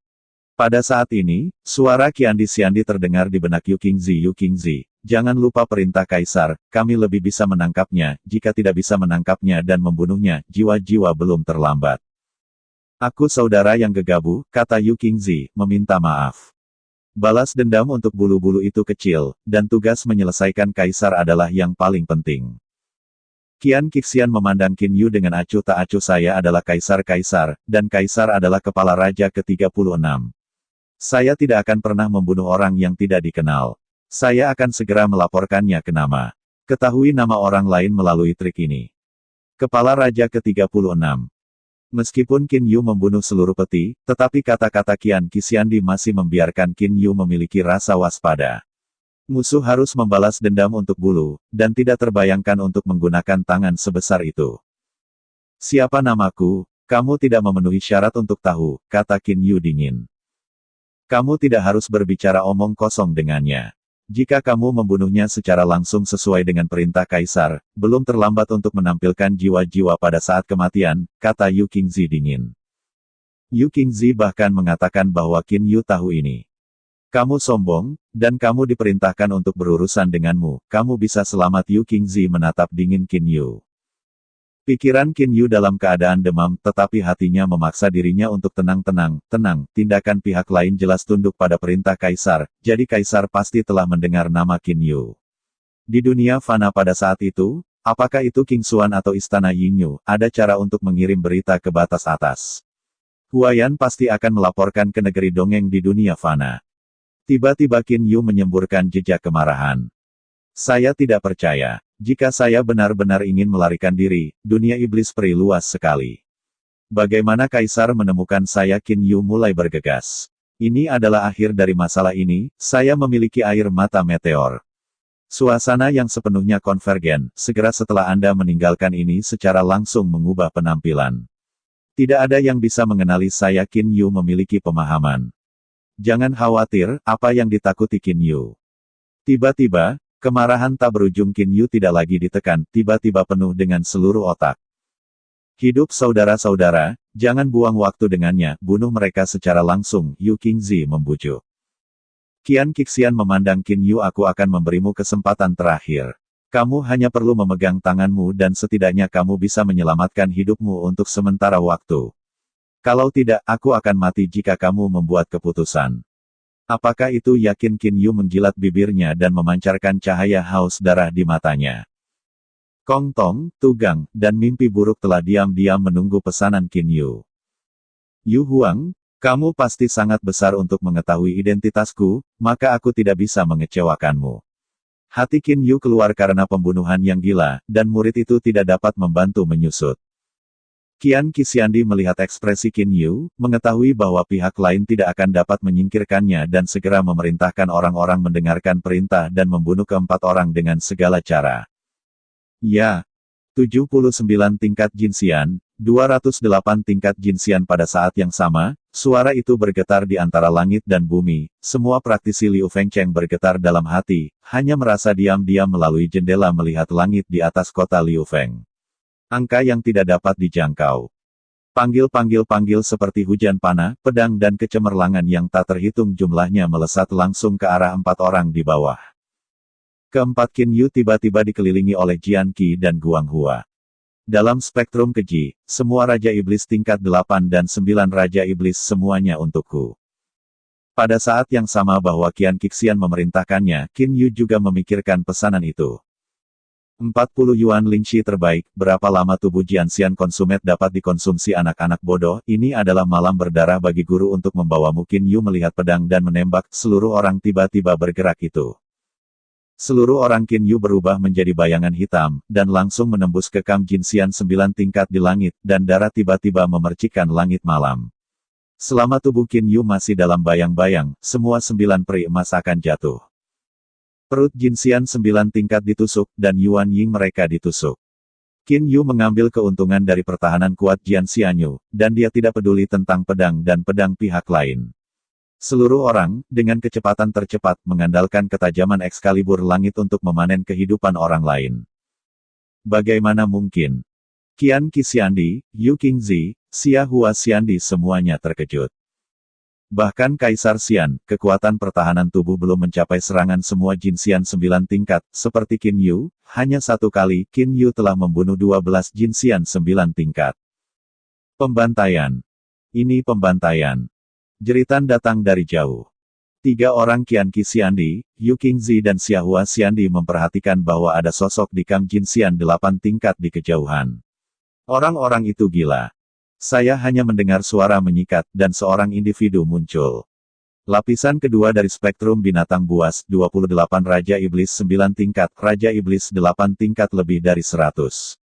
Pada saat ini, suara Qiandi Xiandi terdengar di benak Yu Qingzi. Yu Qingzi, jangan lupa perintah Kaisar, kami lebih bisa menangkapnya, jika tidak bisa menangkapnya dan membunuhnya, jiwa-jiwa belum terlambat. Aku saudara yang gegabah, kata Yu Qingzi, meminta maaf. Balas dendam untuk bulu-bulu itu kecil, dan tugas menyelesaikan Kaisar adalah yang paling penting. Qian Qixian memandang Qin Yu dengan acuh tak acuh. Saya adalah Kaisar-Kaisar, dan Kaisar adalah kepala raja ke-36. Saya tidak akan pernah membunuh orang yang tidak dikenal. Saya akan segera melaporkannya ke nama. Ketahui nama orang lain melalui trik ini. Kepala raja ke-36. Meskipun Qin Yu membunuh seluruh peti, tetapi kata-kata Qian Qixiandi masih membiarkan Qin Yu memiliki rasa waspada. Musuh harus membalas dendam untuk bulu, dan tidak terbayangkan untuk menggunakan tangan sebesar itu. Siapa namaku? Kamu tidak memenuhi syarat untuk tahu, kata Qin Yu dingin. Kamu tidak harus berbicara omong kosong dengannya. Jika kamu membunuhnya secara langsung sesuai dengan perintah Kaisar, belum terlambat untuk menampilkan jiwa-jiwa pada saat kematian, kata Yu Qingzi dingin. Yu Qingzi bahkan mengatakan bahwa Qin Yu tahu ini. Kamu sombong, dan kamu diperintahkan untuk berurusan denganmu, kamu bisa selamat. Yu Qingzi menatap dingin Qin Yu. Pikiran Qin Yu dalam keadaan demam, tetapi hatinya memaksa dirinya untuk tenang. Tindakan pihak lain jelas tunduk pada perintah Kaisar, jadi Kaisar pasti telah mendengar nama Qin Yu. Di dunia fana pada saat itu, apakah itu King Xuan atau Istana Yingyu, ada cara untuk mengirim berita ke batas atas. Huayan pasti akan melaporkan ke negeri dongeng di dunia fana. Tiba-tiba Qin Yu menyemburkan jejak kemarahan. Saya tidak percaya. Jika saya benar-benar ingin melarikan diri, dunia iblis peri luas sekali. Bagaimana Kaisar menemukan saya? Qin Yu mulai bergegas. Ini adalah akhir dari masalah ini, saya memiliki air mata meteor. Suasana yang sepenuhnya konvergen, segera setelah Anda meninggalkan ini secara langsung mengubah penampilan. Tidak ada yang bisa mengenali saya. Qin Yu memiliki pemahaman. Jangan khawatir, apa yang ditakuti Qin Yu? Tiba-tiba, kemarahan tak berujung Qin Yu tidak lagi ditekan, tiba-tiba penuh dengan seluruh otak. Hidup saudara-saudara, jangan buang waktu dengannya, bunuh mereka secara langsung, Yu Qingzi membujuk. Qian Qixian memandang Qin Yu, aku akan memberimu kesempatan terakhir. Kamu hanya perlu memegang tanganmu dan setidaknya kamu bisa menyelamatkan hidupmu untuk sementara waktu. Kalau tidak, aku akan mati jika kamu membuat keputusan. Apakah itu? Yakin? Qin Yu menjilat bibirnya dan memancarkan cahaya haus darah di matanya. Kong Tong, Tugang, dan mimpi buruk telah diam-diam menunggu pesanan Qin Yu. Yu Huang, kamu pasti sangat besar untuk mengetahui identitasku, maka aku tidak bisa mengecewakanmu. Hati Qin Yu keluar karena pembunuhan yang gila, dan murid itu tidak dapat membantu menyusut. Qian Qixiandi melihat ekspresi Qin Yu, mengetahui bahwa pihak lain tidak akan dapat menyingkirkannya dan segera memerintahkan orang-orang mendengarkan perintah dan membunuh keempat orang dengan segala cara. Ya, 79 tingkat Jinxian, 208 tingkat Jinxian. Pada saat yang sama, suara itu bergetar di antara langit dan bumi. Semua praktisi Liu Fengcheng bergetar dalam hati, hanya merasa diam-diam melalui jendela melihat langit di atas kota Liu Feng. Angka yang tidak dapat dijangkau. Panggil seperti hujan panah, pedang dan kecemerlangan yang tak terhitung jumlahnya melesat langsung ke arah 4 orang di bawah. Keempat Qin Yu tiba-tiba dikelilingi oleh Jian Qi dan Guang Hua. Dalam spektrum keji, semua Raja Iblis tingkat 8 dan 9 Raja Iblis semuanya untukku. Pada saat yang sama bahwa Qian Qixian memerintahkannya, Qin Yu juga memikirkan pesanan itu. 40 Yuan Lingxi terbaik, berapa lama tubuh Jianxian konsumet dapat dikonsumsi anak-anak bodoh, ini adalah malam berdarah bagi guru untuk membawamu. Qin Yu melihat pedang dan menembak, seluruh orang tiba-tiba bergerak itu. Seluruh orang Qin Yu berubah menjadi bayangan hitam, dan langsung menembus ke Kam Jinxian 9 tingkat di langit, dan darah tiba-tiba memercikkan langit malam. Selama tubuh Qin Yu masih dalam bayang-bayang, semua 9 peri emas akan jatuh. Perut Jinxian 9 tingkat ditusuk, dan Yuan Ying mereka ditusuk. Qin Yu mengambil keuntungan dari pertahanan kuat Jian Xianyu, dan dia tidak peduli tentang pedang dan pedang pihak lain. Seluruh orang, dengan kecepatan tercepat, mengandalkan ketajaman Excalibur langit untuk memanen kehidupan orang lain. Bagaimana mungkin? Qian Qixiandi, Yu Qingzi, Xia Hua Xiandi semuanya terkejut. Bahkan Kaisar Xian, kekuatan pertahanan tubuh belum mencapai serangan semua Jinxian 9 tingkat, seperti Qin Yu, hanya satu kali, Qin Yu telah membunuh 12 Jinxian 9 tingkat. Pembantaian. Ini pembantaian. Jeritan datang dari jauh. 3 orang Qian Qixiandi, Yu Qingzi dan Xia Hua Xiandi memperhatikan bahwa ada sosok di Kam Jinxian 8 tingkat di kejauhan. Orang-orang itu gila. Saya hanya mendengar suara menyikat, dan seorang individu muncul. Lapisan kedua dari spektrum binatang buas, 28 Raja Iblis 9 tingkat, Raja Iblis 8 tingkat lebih dari 100.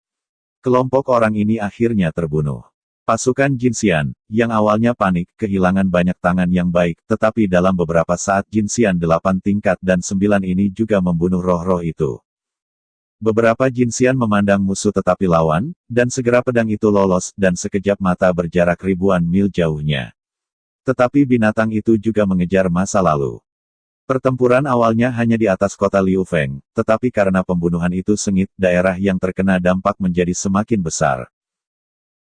Kelompok orang ini akhirnya terbunuh. Pasukan Jinxian, yang awalnya panik, kehilangan banyak tangan yang baik, tetapi dalam beberapa saat Jinxian 8 tingkat dan 9 ini juga membunuh roh-roh itu. Beberapa Jinxian memandang musuh tetapi lawan, dan segera pedang itu lolos, dan sekejap mata berjarak ribuan mil jauhnya. Tetapi binatang itu juga mengejar masa lalu. Pertempuran awalnya hanya di atas kota Liu Feng, tetapi karena pembunuhan itu sengit, daerah yang terkena dampak menjadi semakin besar.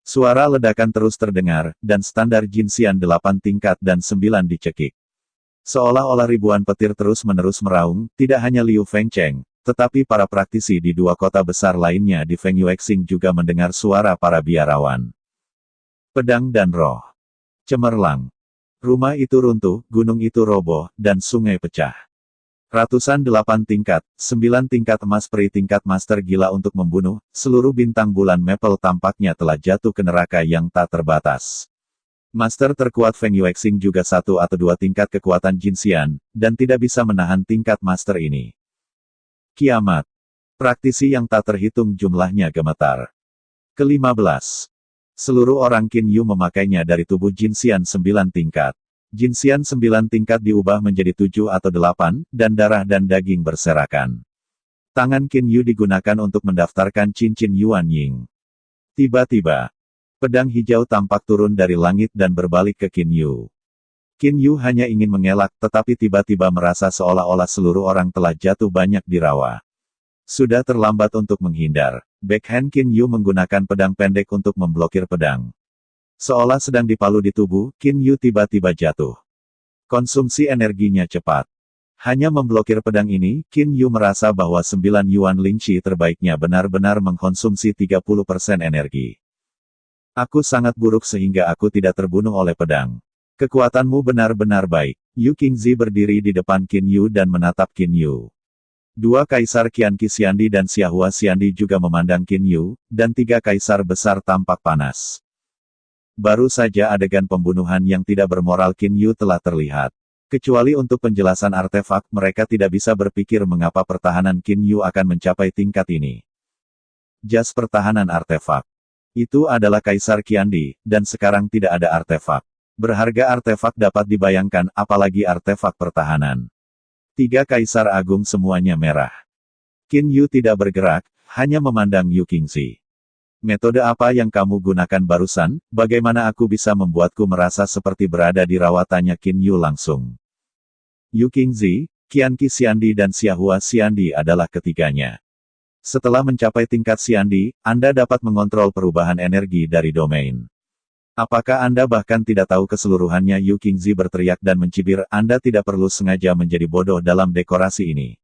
Suara ledakan terus terdengar, dan standar Jinxian 8 tingkat dan 9 dicekik. Seolah-olah ribuan petir terus-menerus meraung, tidak hanya Liu Fengcheng, tetapi para praktisi di 2 kota besar lainnya di Feng Yuexing juga mendengar suara para biarawan. Pedang dan roh. Cemerlang. Rumah itu runtuh, gunung itu roboh, dan sungai pecah. Ratusan 8 tingkat, 9 tingkat emas peri tingkat master gila untuk membunuh, seluruh bintang bulan Maple tampaknya telah jatuh ke neraka yang tak terbatas. Master terkuat Feng Yuexing juga 1 atau 2 tingkat kekuatan Jinxian, dan tidak bisa menahan tingkat master ini. Kiamat. Praktisi yang tak terhitung jumlahnya gemetar. Ke-15. Seluruh orang Qin Yu memakainya dari tubuh Jinxian 9 tingkat. Jinxian 9 tingkat diubah menjadi 7 atau 8, dan darah dan daging berserakan. Tangan Qin Yu digunakan untuk mendaftarkan cincin Yuan Ying. Tiba-tiba, pedang hijau tampak turun dari langit dan berbalik ke Qin Yu. Qin Yu hanya ingin mengelak, tetapi tiba-tiba merasa seolah-olah seluruh orang telah jatuh banyak di rawa. Sudah terlambat untuk menghindar. Backhand Qin Yu menggunakan pedang pendek untuk memblokir pedang. Seolah sedang dipalu di tubuh, Qin Yu tiba-tiba jatuh. Konsumsi energinya cepat. Hanya memblokir pedang ini, Qin Yu merasa bahwa 9 Yuan Lingxi terbaiknya benar-benar mengkonsumsi 30% energi. Aku sangat buruk sehingga aku tidak terbunuh oleh pedang. Kekuatanmu benar-benar baik. Yu Qingzi berdiri di depan Qin Yu dan menatap Qin Yu. Dua kaisar Qianqi Xiandi dan Xiahua Xiandi juga memandang Qin Yu, dan tiga kaisar besar tampak panas. Baru saja adegan pembunuhan yang tidak bermoral Qin Yu telah terlihat. Kecuali untuk penjelasan artefak, mereka tidak bisa berpikir mengapa pertahanan Qin Yu akan mencapai tingkat ini. Jas pertahanan artefak. Itu adalah Kaisar Qiandi, dan sekarang tidak ada artefak. Berharga artefak dapat dibayangkan, apalagi artefak pertahanan. Tiga kaisar agung semuanya merah. Qin Yu tidak bergerak, hanya memandang Yu Qingzi. Metode apa yang kamu gunakan barusan? Bagaimana aku bisa membuatku merasa seperti berada di rawa? Tanya Qin Yu langsung. Yu Qingzi, Qianqi Xiandi dan Xiahua Xiandi adalah ketiganya. Setelah mencapai tingkat Xiandi, Anda dapat mengontrol perubahan energi dari domain. Apakah Anda bahkan tidak tahu keseluruhannya? Yu Qingzi berteriak dan mencibir, Anda tidak perlu sengaja menjadi bodoh dalam dekorasi ini.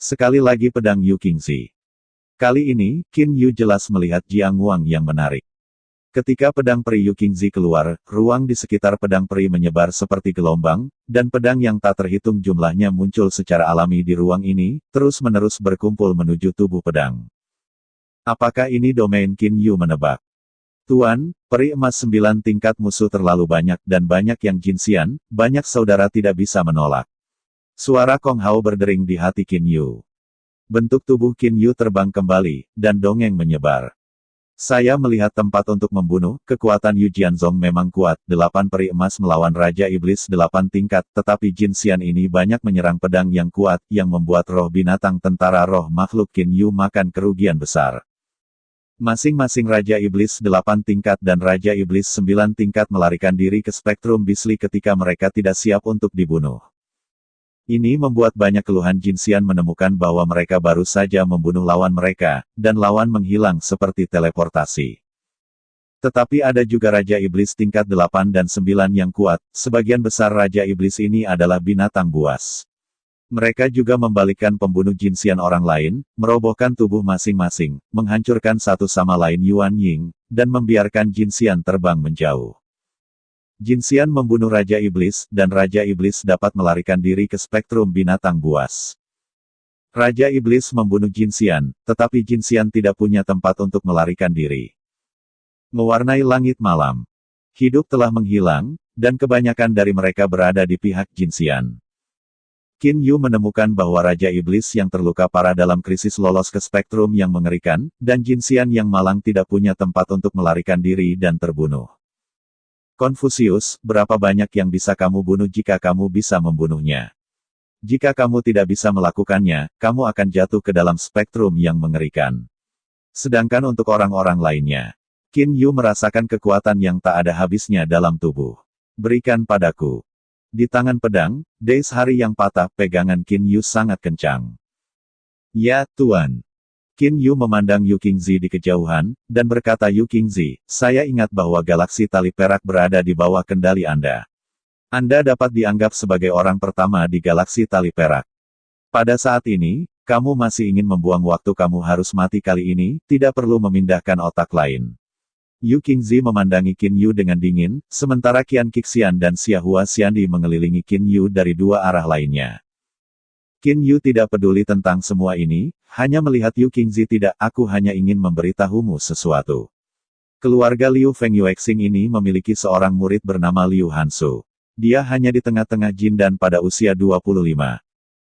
Sekali lagi pedang Yu Qingzi. Kali ini, Qin Yu jelas melihat Jiang Wang yang menarik. Ketika pedang peri Yu Qingzi keluar, ruang di sekitar pedang peri menyebar seperti gelombang, dan pedang yang tak terhitung jumlahnya muncul secara alami di ruang ini, terus-menerus berkumpul menuju tubuh pedang. Apakah ini domain? Qin Yu menebak. Tuan, peri emas 9 tingkat musuh terlalu banyak dan banyak yang jinsian, banyak saudara tidak bisa menolak. Suara Kong Hao berdering di hati Qin Yu. Bentuk tubuh Qin Yu terbang kembali, dan dongeng menyebar. Saya melihat tempat untuk membunuh, kekuatan Yu Jianzong memang kuat, 8 peri emas melawan Raja Iblis 8 tingkat, tetapi Jin Xian ini banyak menyerang pedang yang kuat, yang membuat roh binatang tentara roh makhluk Qin Yu makan kerugian besar. Masing-masing Raja Iblis 8 tingkat dan Raja Iblis 9 tingkat melarikan diri ke spektrum Bisli ketika mereka tidak siap untuk dibunuh. Ini membuat banyak keluhan Jin Xian menemukan bahwa mereka baru saja membunuh lawan mereka, dan lawan menghilang seperti teleportasi. Tetapi ada juga Raja Iblis tingkat 8 dan 9 yang kuat, sebagian besar Raja Iblis ini adalah binatang buas. Mereka juga membalikkan pembunuh Jin Xian orang lain, merobohkan tubuh masing-masing, menghancurkan satu sama lain Yuan Ying, dan membiarkan Jin Xian terbang menjauh. Jin Xian membunuh Raja Iblis, dan Raja Iblis dapat melarikan diri ke spektrum binatang buas. Raja Iblis membunuh Jin Xian, tetapi Jin Xian tidak punya tempat untuk melarikan diri. Mewarnai langit malam. Hidup telah menghilang, dan kebanyakan dari mereka berada di pihak Jin Xian. Qin Yu menemukan bahwa Raja Iblis yang terluka parah dalam krisis lolos ke spektrum yang mengerikan, dan Jin Xian yang malang tidak punya tempat untuk melarikan diri dan terbunuh. Konfusius, berapa banyak yang bisa kamu bunuh jika kamu bisa membunuhnya? Jika kamu tidak bisa melakukannya, kamu akan jatuh ke dalam spektrum yang mengerikan. Sedangkan untuk orang-orang lainnya, Qin Yu merasakan kekuatan yang tak ada habisnya dalam tubuh. Berikan padaku. Di tangan pedang, Deis hari yang patah, pegangan Qin Yu sangat kencang. Ya, Tuan. Qin Yu memandang Yu Qingzi di kejauhan, dan berkata, Yu Qingzi, saya ingat bahwa galaksi tali perak berada di bawah kendali Anda. Anda dapat dianggap sebagai orang pertama di galaksi tali perak. Pada saat ini, kamu masih ingin membuang waktu, kamu harus mati kali ini, tidak perlu memindahkan otak lain. Yu Qingzi memandangi Qin Yu dengan dingin, sementara Qianqi Xian dan Xiahua Xiandi mengelilingi Qin Yu dari dua arah lainnya. Qin Yu tidak peduli tentang semua ini, hanya melihat Yu Qingzi. Tidak, aku hanya ingin memberitahumu sesuatu. Keluarga Liu Feng Yuexing ini memiliki seorang murid bernama Liu Hansu. Dia hanya di tengah-tengah Jin dan pada usia 25.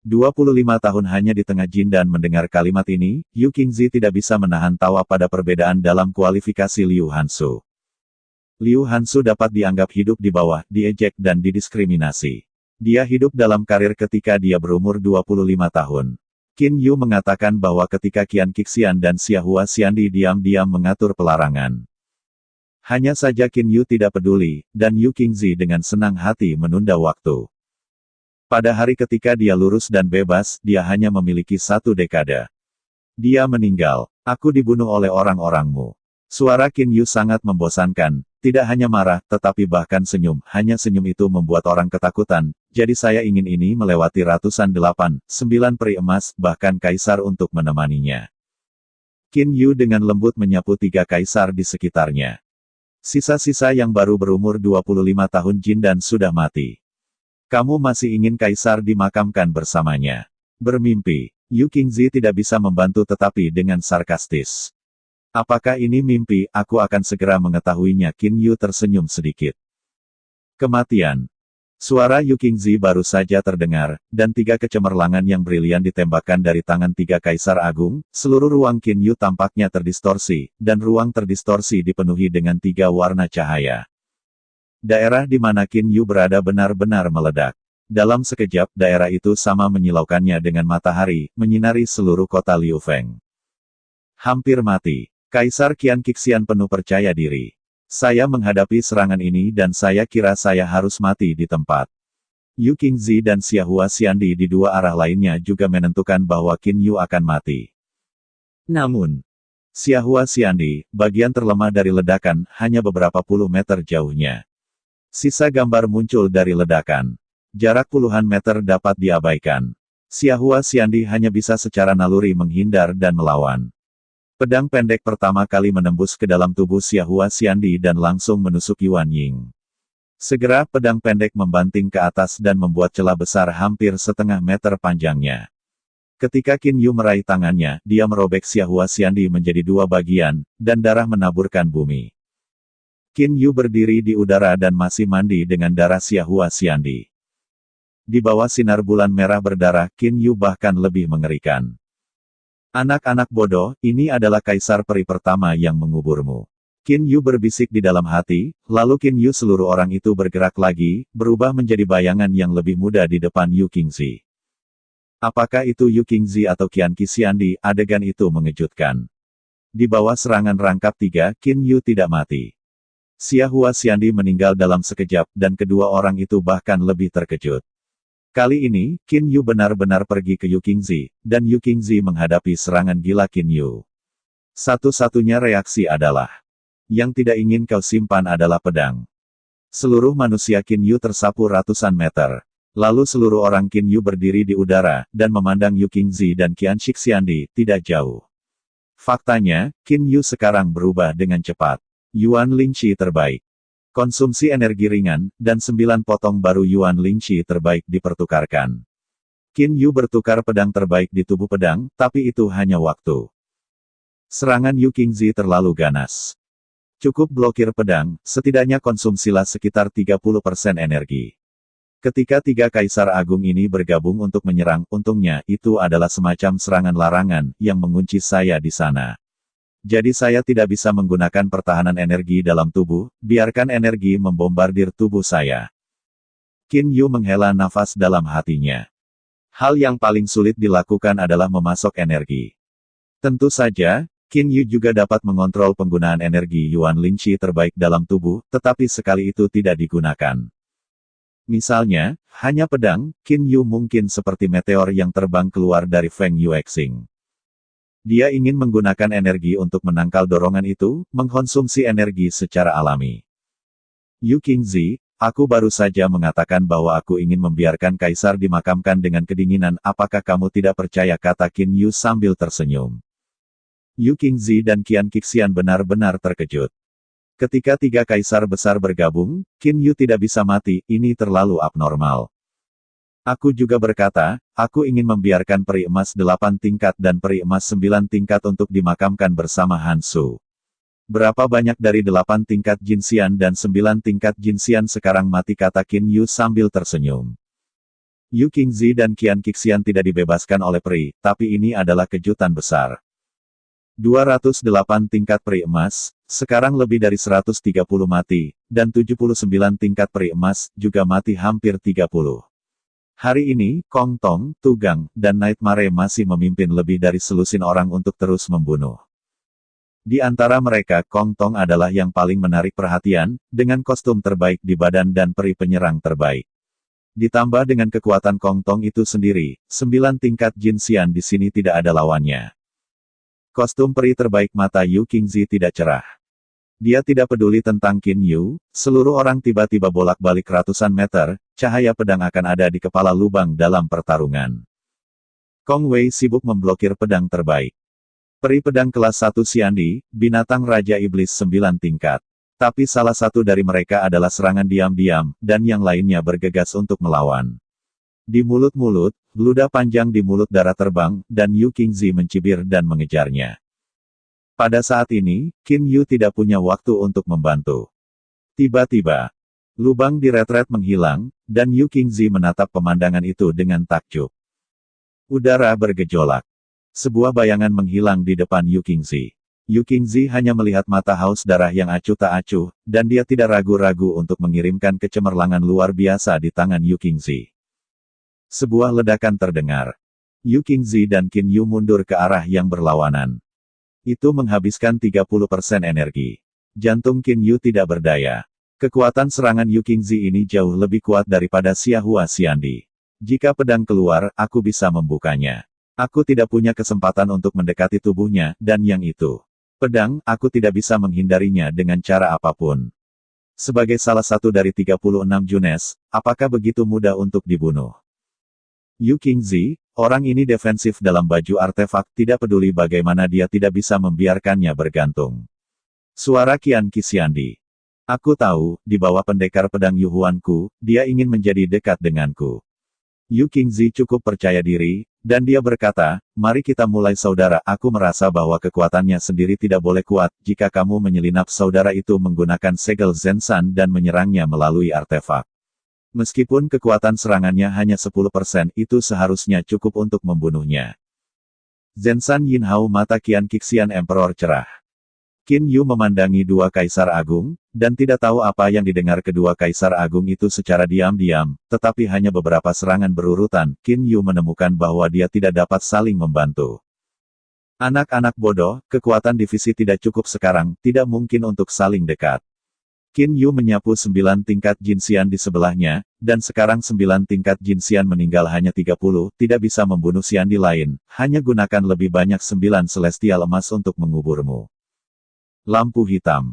25 tahun hanya di tengah Jin dan mendengar kalimat ini, Yu Qingzi tidak bisa menahan tawa pada perbedaan dalam kualifikasi Liu Hansu. Liu Hansu dapat dianggap hidup di bawah, diejek dan didiskriminasi. Dia hidup dalam karir ketika dia berumur 25 tahun. Qin Yu mengatakan bahwa ketika Qianqi Xian dan Xiahua Xiandi diam-diam mengatur pelarangan. Hanya saja Qin Yu tidak peduli, dan Yu Qingzi dengan senang hati menunda waktu. Pada hari ketika dia lurus dan bebas, dia hanya memiliki 1 dekade. Dia meninggal. Aku dibunuh oleh orang-orangmu. Suara Qin Yu sangat membosankan, tidak hanya marah, tetapi bahkan senyum. Hanya senyum itu membuat orang ketakutan, Jadi saya ingin ini melewati ratusan 8, 9 peri emas, bahkan kaisar untuk menemaninya. Qin Yu dengan lembut menyapu 3 kaisar di sekitarnya. Sisa-sisa yang baru berumur 25 tahun Jin dan sudah mati. Kamu masih ingin kaisar dimakamkan bersamanya. Bermimpi. Yu Qingzi tidak bisa membantu tetapi dengan sarkastis. Apakah ini mimpi? Aku akan segera mengetahuinya. Qin Yu tersenyum sedikit. Kematian. Suara Yu Qingzi baru saja terdengar, dan 3 kecemerlangan yang brilian ditembakkan dari tangan 3 kaisar agung. Seluruh ruang Qin Yu tampaknya terdistorsi, dan ruang terdistorsi dipenuhi dengan 3 warna cahaya. Daerah di mana Qin Yu berada benar-benar meledak. Dalam sekejap, daerah itu sama menyilaukannya dengan matahari, menyinari seluruh kota Liu Feng. Hampir mati. Kaisar Qian Qixian penuh percaya diri. Saya menghadapi serangan ini dan saya kira saya harus mati di tempat. Yu Qingzi dan Xia Hua Xiandi di 2 arah lainnya juga menentukan bahwa Qin Yu akan mati. Namun, Xia Hua Xiandi, bagian terlemah dari ledakan, hanya beberapa puluh meter jauhnya. Sisa gambar muncul dari ledakan. Jarak puluhan meter dapat diabaikan. Xia Hua Xiandi hanya bisa secara naluri menghindar dan melawan. Pedang pendek pertama kali menembus ke dalam tubuh Xia Hua Xiandi dan langsung menusuk Yuan Ying. Segera pedang pendek membanting ke atas dan membuat celah besar hampir setengah meter panjangnya. Ketika Qin Yu meraih tangannya, dia merobek Xia Hua Xiandi menjadi 2 bagian, dan darah menaburkan bumi. Qin Yu berdiri di udara dan masih mandi dengan darah Xia Hua Xiandi. Di bawah sinar bulan merah berdarah, Qin Yu bahkan lebih mengerikan. Anak-anak bodoh, ini adalah kaisar peri pertama yang menguburmu. Qin Yu berbisik di dalam hati, lalu Qin Yu seluruh orang itu bergerak lagi, berubah menjadi bayangan yang lebih muda di depan Yu Qingzi. Apakah itu Yu Qingzi atau Qian Qixiandi? Adegan itu mengejutkan. Di bawah serangan rangkap 3, Qin Yu tidak mati. Xia Hua Xiandi meninggal dalam sekejap, dan kedua orang itu bahkan lebih terkejut. Kali ini, Qin Yu benar-benar pergi ke Yu Qingzi, dan Yu Qingzi menghadapi serangan gila Qin Yu. Satu-satunya reaksi adalah, yang tidak ingin kau simpan adalah pedang. Seluruh manusia Qin Yu tersapu ratusan meter. Lalu seluruh orang Qin Yu berdiri di udara, dan memandang Yu Qingzi dan Qian Xixiandi, tidak jauh. Faktanya, Qin Yu sekarang berubah dengan cepat. Yuan Lingqi terbaik. Konsumsi energi ringan, dan 9 potong baru Yuan Lingqi terbaik dipertukarkan. Qin Yu bertukar pedang terbaik di tubuh pedang, tapi itu hanya waktu. Serangan Yu Qingzi terlalu ganas. Cukup blokir pedang, setidaknya konsumsilah sekitar 30% energi. Ketika 3 kaisar agung ini bergabung untuk menyerang, untungnya, itu adalah semacam serangan larangan, yang mengunci saya di sana. Jadi saya tidak bisa menggunakan pertahanan energi dalam tubuh, biarkan energi membombardir tubuh saya. Qin Yu menghela nafas dalam hatinya. Hal yang paling sulit dilakukan adalah memasok energi. Tentu saja, Qin Yu juga dapat mengontrol penggunaan energi Yuan Lingqi terbaik dalam tubuh, tetapi sekali itu tidak digunakan. Misalnya, hanya pedang, Qin Yu mungkin seperti meteor yang terbang keluar dari Feng Yuexing. Dia ingin menggunakan energi untuk menangkal dorongan itu, mengkonsumsi energi secara alami. Yu Qingzi, aku baru saja mengatakan bahwa aku ingin membiarkan kaisar dimakamkan dengan kedinginan. Apakah kamu tidak percaya? Kata Qin Yu sambil tersenyum. Yu Qingzi dan Qian Qixian benar-benar terkejut. Ketika 3 kaisar besar bergabung, Qin Yu tidak bisa mati, ini terlalu abnormal. Aku juga berkata, aku ingin membiarkan peri emas 8 tingkat dan peri emas 9 tingkat untuk dimakamkan bersama Han Su. Berapa banyak dari 8 tingkat Jinxian dan 9 tingkat Jinxian sekarang mati? Kata Qin Yu sambil tersenyum. Yu Qingzi dan Qian Qixian tidak dibebaskan oleh peri, tapi ini adalah kejutan besar. 208 tingkat peri emas, sekarang lebih dari 130 mati, dan 79 tingkat peri emas, juga mati hampir 30. Hari ini, Kong Tong, Tugang, dan Nightmare masih memimpin lebih dari selusin orang untuk terus membunuh. Di antara mereka, Kong Tong adalah yang paling menarik perhatian, dengan kostum terbaik di badan dan peri penyerang terbaik. Ditambah dengan kekuatan Kong Tong itu sendiri, 9 tingkat Jinxian di sini tidak ada lawannya. Kostum peri terbaik mata Yu Qingzi tidak cerah. Dia tidak peduli tentang Qin Yu, seluruh orang tiba-tiba bolak-balik ratusan meter, cahaya pedang akan ada di kepala lubang dalam pertarungan. Kong Wei sibuk memblokir pedang terbaik. Peri pedang kelas 1 Xiandi, binatang Raja Iblis 9 tingkat. Tapi salah satu dari mereka adalah serangan diam-diam, dan yang lainnya bergegas untuk melawan. Di mulut-mulut, ludah panjang di mulut darah terbang, dan Yu Qingzi mencibir dan mengejarnya. Pada saat ini, Qin Yu tidak punya waktu untuk membantu. Tiba-tiba, lubang di retret menghilang, dan Yu Qingzi menatap pemandangan itu dengan takjub. Udara bergejolak. Sebuah bayangan menghilang di depan Yu Qingzi. Yu Qingzi hanya melihat mata haus darah yang acuh tak acuh, dan dia tidak ragu-ragu untuk mengirimkan kecemerlangan luar biasa di tangan Yu Qingzi. Sebuah ledakan terdengar. Yu Qingzi dan Qin Yu mundur ke arah yang berlawanan. Itu menghabiskan 30% energi. Jantung Qin Yu tidak berdaya. Kekuatan serangan Yu Qingzi ini jauh lebih kuat daripada Xiahua Xiandi. Jika pedang keluar, aku bisa membukanya. Aku tidak punya kesempatan untuk mendekati tubuhnya, dan yang itu. Pedang, aku tidak bisa menghindarinya dengan cara apapun. Sebagai salah satu dari 36 Junes, apakah begitu mudah untuk dibunuh? Yu Qingzi, orang ini defensif dalam baju artefak, tidak peduli bagaimana dia tidak bisa membiarkannya bergantung. Suara Qian Qixiandi. Aku tahu, di bawah pendekar pedang Yuhuanku, dia ingin menjadi dekat denganku. Yu Qingzi cukup percaya diri, dan dia berkata, mari kita mulai saudara, aku merasa bahwa kekuatannya sendiri tidak boleh kuat, jika kamu menyelinap saudara itu menggunakan segel Zenshan dan menyerangnya melalui artefak. Meskipun kekuatan serangannya hanya 10%, itu seharusnya cukup untuk membunuhnya. Zenshan Yinhao mata Qian Qixian Emperor cerah. Qin Yu memandangi dua kaisar agung, dan tidak tahu apa yang didengar kedua kaisar agung itu secara diam-diam, tetapi hanya beberapa serangan berurutan, Qin Yu menemukan bahwa dia tidak dapat saling membantu. Anak-anak bodoh, kekuatan divisi tidak cukup sekarang, tidak mungkin untuk saling dekat. Qin Yu menyapu 9 tingkat Jinxian di sebelahnya, dan sekarang 9 tingkat Jinxian meninggal hanya 30, tidak bisa membunuh Xiandi lain, hanya gunakan lebih banyak 9 celestial emas untuk menguburmu. Lampu hitam.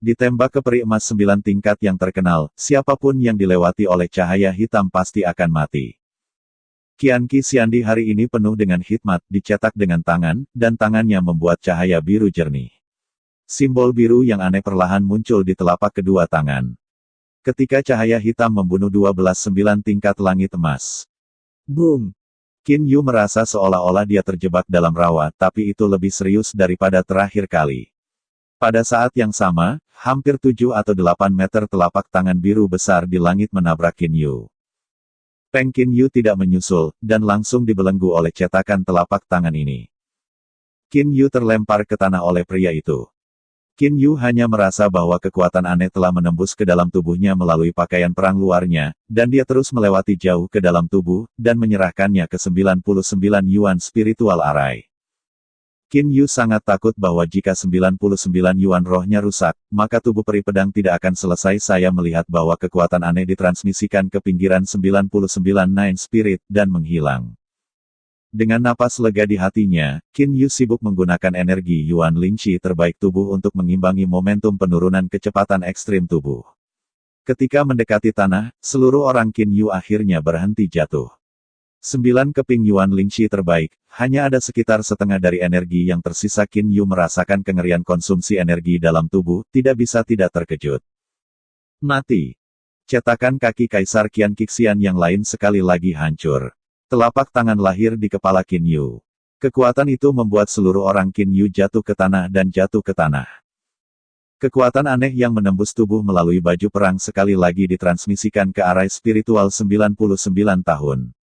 Ditembak ke peri emas 9 tingkat yang terkenal, siapapun yang dilewati oleh cahaya hitam pasti akan mati. Qian Qixiandi hari ini penuh dengan hikmat, dicetak dengan tangan, dan tangannya membuat cahaya biru jernih. Simbol biru yang aneh perlahan muncul di telapak kedua tangan. Ketika cahaya hitam membunuh 12 9 tingkat langit emas. Boom! Qin Yu merasa seolah-olah dia terjebak dalam rawa, tapi itu lebih serius daripada terakhir kali. Pada saat yang sama, hampir 7 atau 8 meter telapak tangan biru besar di langit menabrak Qin Yu. Peng Qin Yu tidak menyusul, dan langsung dibelenggu oleh cetakan telapak tangan ini. Qin Yu terlempar ke tanah oleh pria itu. Qin Yu hanya merasa bahwa kekuatan aneh telah menembus ke dalam tubuhnya melalui pakaian perang luarnya, dan dia terus melewati jauh ke dalam tubuh, dan menyerahkannya ke 99 Yuan Spiritual Array. Qin Yu sangat takut bahwa jika 99 Yuan rohnya rusak, maka tubuh peri pedang tidak akan selesai. Saya melihat bahwa kekuatan aneh ditransmisikan ke pinggiran 99 Nine Spirit, dan menghilang. Dengan napas lega di hatinya, Qin Yu sibuk menggunakan energi Yuan Lingqi terbaik tubuh untuk mengimbangi momentum penurunan kecepatan ekstrim tubuh. Ketika mendekati tanah, seluruh orang Qin Yu akhirnya berhenti jatuh. 9 keping Yuan Lingqi terbaik, hanya ada sekitar setengah dari energi yang tersisa. Qin Yu merasakan kengerian konsumsi energi dalam tubuh, tidak bisa tidak terkejut. Mati. Cetakan kaki Kaisar Qian Qixian yang lain sekali lagi hancur. Telapak tangan lahir di kepala Qin Yu. Kekuatan itu membuat seluruh orang Qin Yu jatuh ke tanah dan jatuh ke tanah. Kekuatan aneh yang menembus tubuh melalui baju perang sekali lagi ditransmisikan ke arah spiritual 99 tahun.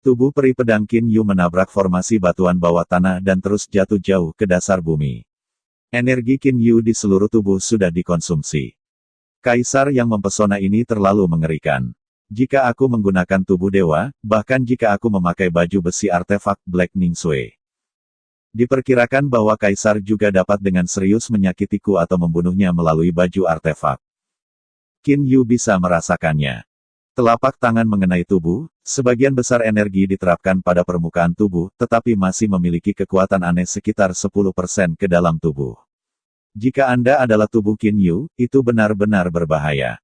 Tubuh peri pedang Qin Yu menabrak formasi batuan bawah tanah dan terus jatuh jauh ke dasar bumi. Energi Qin Yu di seluruh tubuh sudah dikonsumsi. Kaisar yang mempesona ini terlalu mengerikan. Jika aku menggunakan tubuh dewa, bahkan jika aku memakai baju besi artefak Black Ningsui. Diperkirakan bahwa Kaisar juga dapat dengan serius menyakitiku atau membunuhnya melalui baju artefak. Qin Yu bisa merasakannya. Telapak tangan mengenai tubuh, sebagian besar energi diterapkan pada permukaan tubuh, tetapi masih memiliki kekuatan aneh sekitar 10% ke dalam tubuh. Jika Anda adalah tubuh Qin Yu, itu benar-benar berbahaya.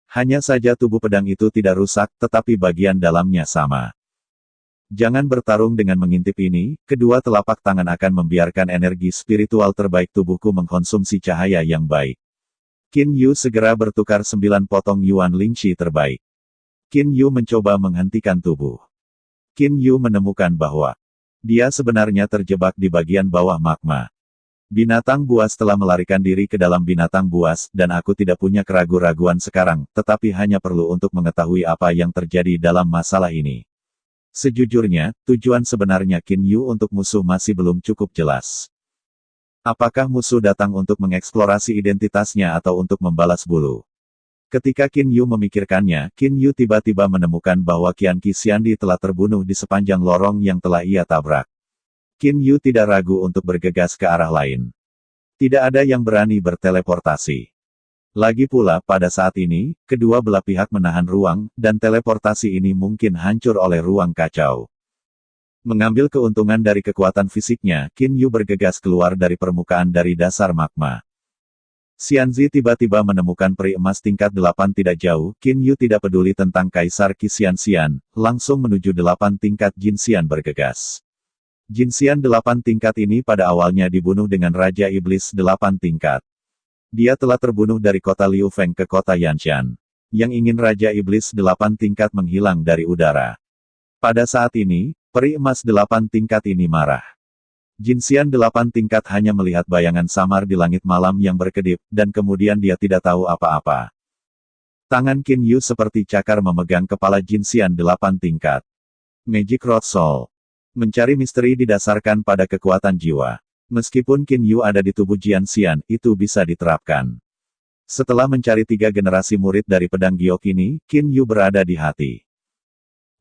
Hanya saja tubuh pedang itu tidak rusak, tetapi bagian dalamnya sama. Jangan bertarung dengan mengintip ini, kedua telapak tangan akan membiarkan energi spiritual terbaik tubuhku mengkonsumsi cahaya yang baik. Qin Yu segera bertukar 9 potong Yuan Lingxi terbaik. Qin Yu mencoba menghentikan tubuh. Qin Yu menemukan bahwa dia sebenarnya terjebak di bagian bawah magma. Binatang buas telah melarikan diri ke dalam binatang buas, dan aku tidak punya keraguan-raguan sekarang, tetapi hanya perlu untuk mengetahui apa yang terjadi dalam masalah ini. Sejujurnya, tujuan sebenarnya Qin Yu untuk musuh masih belum cukup jelas. Apakah musuh datang untuk mengeksplorasi identitasnya atau untuk membalas bulu? Ketika Qin Yu memikirkannya, Qin Yu tiba-tiba menemukan bahwa Qian Qixiandi telah terbunuh di sepanjang lorong yang telah ia tabrak. Qin Yu tidak ragu untuk bergegas ke arah lain. Tidak ada yang berani berteleportasi. Lagi pula, pada saat ini, kedua belah pihak menahan ruang, dan teleportasi ini mungkin hancur oleh ruang kacau. Mengambil keuntungan dari kekuatan fisiknya, Qin Yu bergegas keluar dari permukaan dari dasar magma. Xianzi tiba-tiba menemukan peri emas tingkat 8 tidak jauh, Qin Yu tidak peduli tentang Kaisar Qi Xian, langsung menuju 8 tingkat Jin Xian bergegas. Jin Xian 8 tingkat ini pada awalnya dibunuh dengan Raja Iblis 8 tingkat. Dia telah terbunuh dari kota Liu Feng ke kota Yanshan. Yang ingin Raja Iblis 8 tingkat menghilang dari udara. Pada saat ini, peri emas 8 tingkat ini marah. Jin Xian 8 tingkat hanya melihat bayangan samar di langit malam yang berkedip, dan kemudian dia tidak tahu apa-apa. Tangan Qin Yu seperti cakar memegang kepala Jin Xian 8 tingkat. Magic Rod Soul. Mencari misteri didasarkan pada kekuatan jiwa. Meskipun Qin Yu ada di tubuh Jian Xian, itu bisa diterapkan. Setelah mencari 3 generasi murid dari pedang giok ini, Qin Yu berada di hati.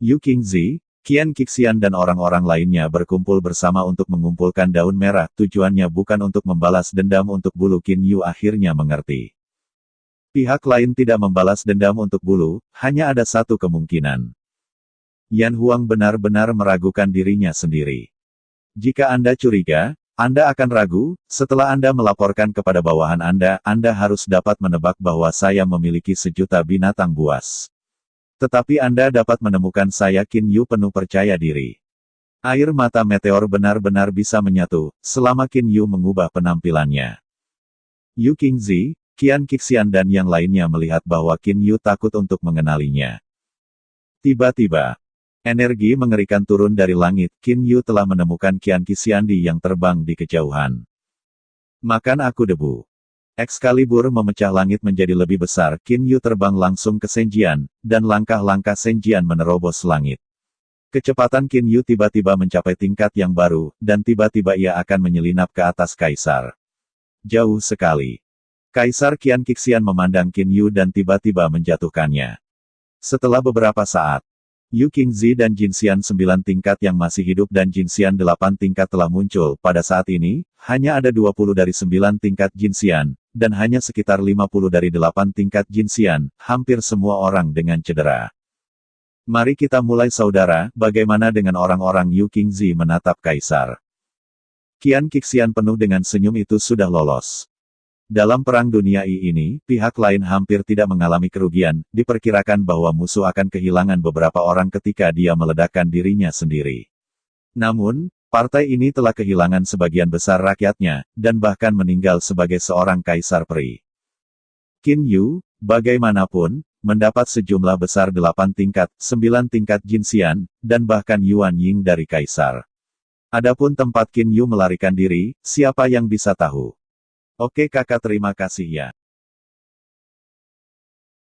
Yu Qingzi, Qian Qixian dan orang-orang lainnya berkumpul bersama untuk mengumpulkan daun merah, tujuannya bukan untuk membalas dendam untuk bulu. Qin Yu akhirnya mengerti. Pihak lain tidak membalas dendam untuk bulu, hanya ada satu kemungkinan. Yan Huang benar-benar meragukan dirinya sendiri. Jika Anda curiga, Anda akan ragu, setelah Anda melaporkan kepada bawahan Anda harus dapat menebak bahwa saya memiliki sejuta binatang buas. Tetapi Anda dapat menemukan saya Qin Yu penuh percaya diri. Air mata meteor benar-benar bisa menyatu, selama Qin Yu mengubah penampilannya. Yu Qingzi, Qian Qixian dan yang lainnya melihat bahwa Qin Yu takut untuk mengenalinya. Tiba-tiba, energi mengerikan turun dari langit. Qin Yu telah menemukan Qian Qixiandi yang terbang di kejauhan. Makan aku debu. Excalibur memecah langit menjadi lebih besar. Qin Yu terbang langsung ke Senjian, dan langkah-langkah Senjian menerobos langit. Kecepatan Qin Yu tiba-tiba mencapai tingkat yang baru, dan tiba-tiba ia akan menyelinap ke atas Kaisar. Jauh sekali. Kaisar Qian Qixian memandang Qin Yu dan tiba-tiba menjatuhkannya. Setelah beberapa saat, Yu Qingzi dan Jin Xian 9 tingkat yang masih hidup dan Jin Xian 8 tingkat telah muncul. Pada saat ini, hanya ada 20 dari 9 tingkat Jin Xian, dan hanya sekitar 50 dari 8 tingkat Jin Xian, hampir semua orang dengan cedera. Mari kita mulai saudara, bagaimana dengan orang-orang? Yu Qingzi menatap Kaisar. Qian Qixian penuh dengan senyum itu sudah lolos. Dalam Perang Dunia I ini, pihak lain hampir tidak mengalami kerugian, diperkirakan bahwa musuh akan kehilangan beberapa orang ketika dia meledakkan dirinya sendiri. Namun, partai ini telah kehilangan sebagian besar rakyatnya, dan bahkan meninggal sebagai seorang kaisar peri. Qin Yu, bagaimanapun, mendapat sejumlah besar 8 tingkat, 9 tingkat Jin Xian, dan bahkan Yuan Ying dari kaisar. Adapun tempat Qin Yu melarikan diri, siapa yang bisa tahu? Oke kakak, terima kasih ya.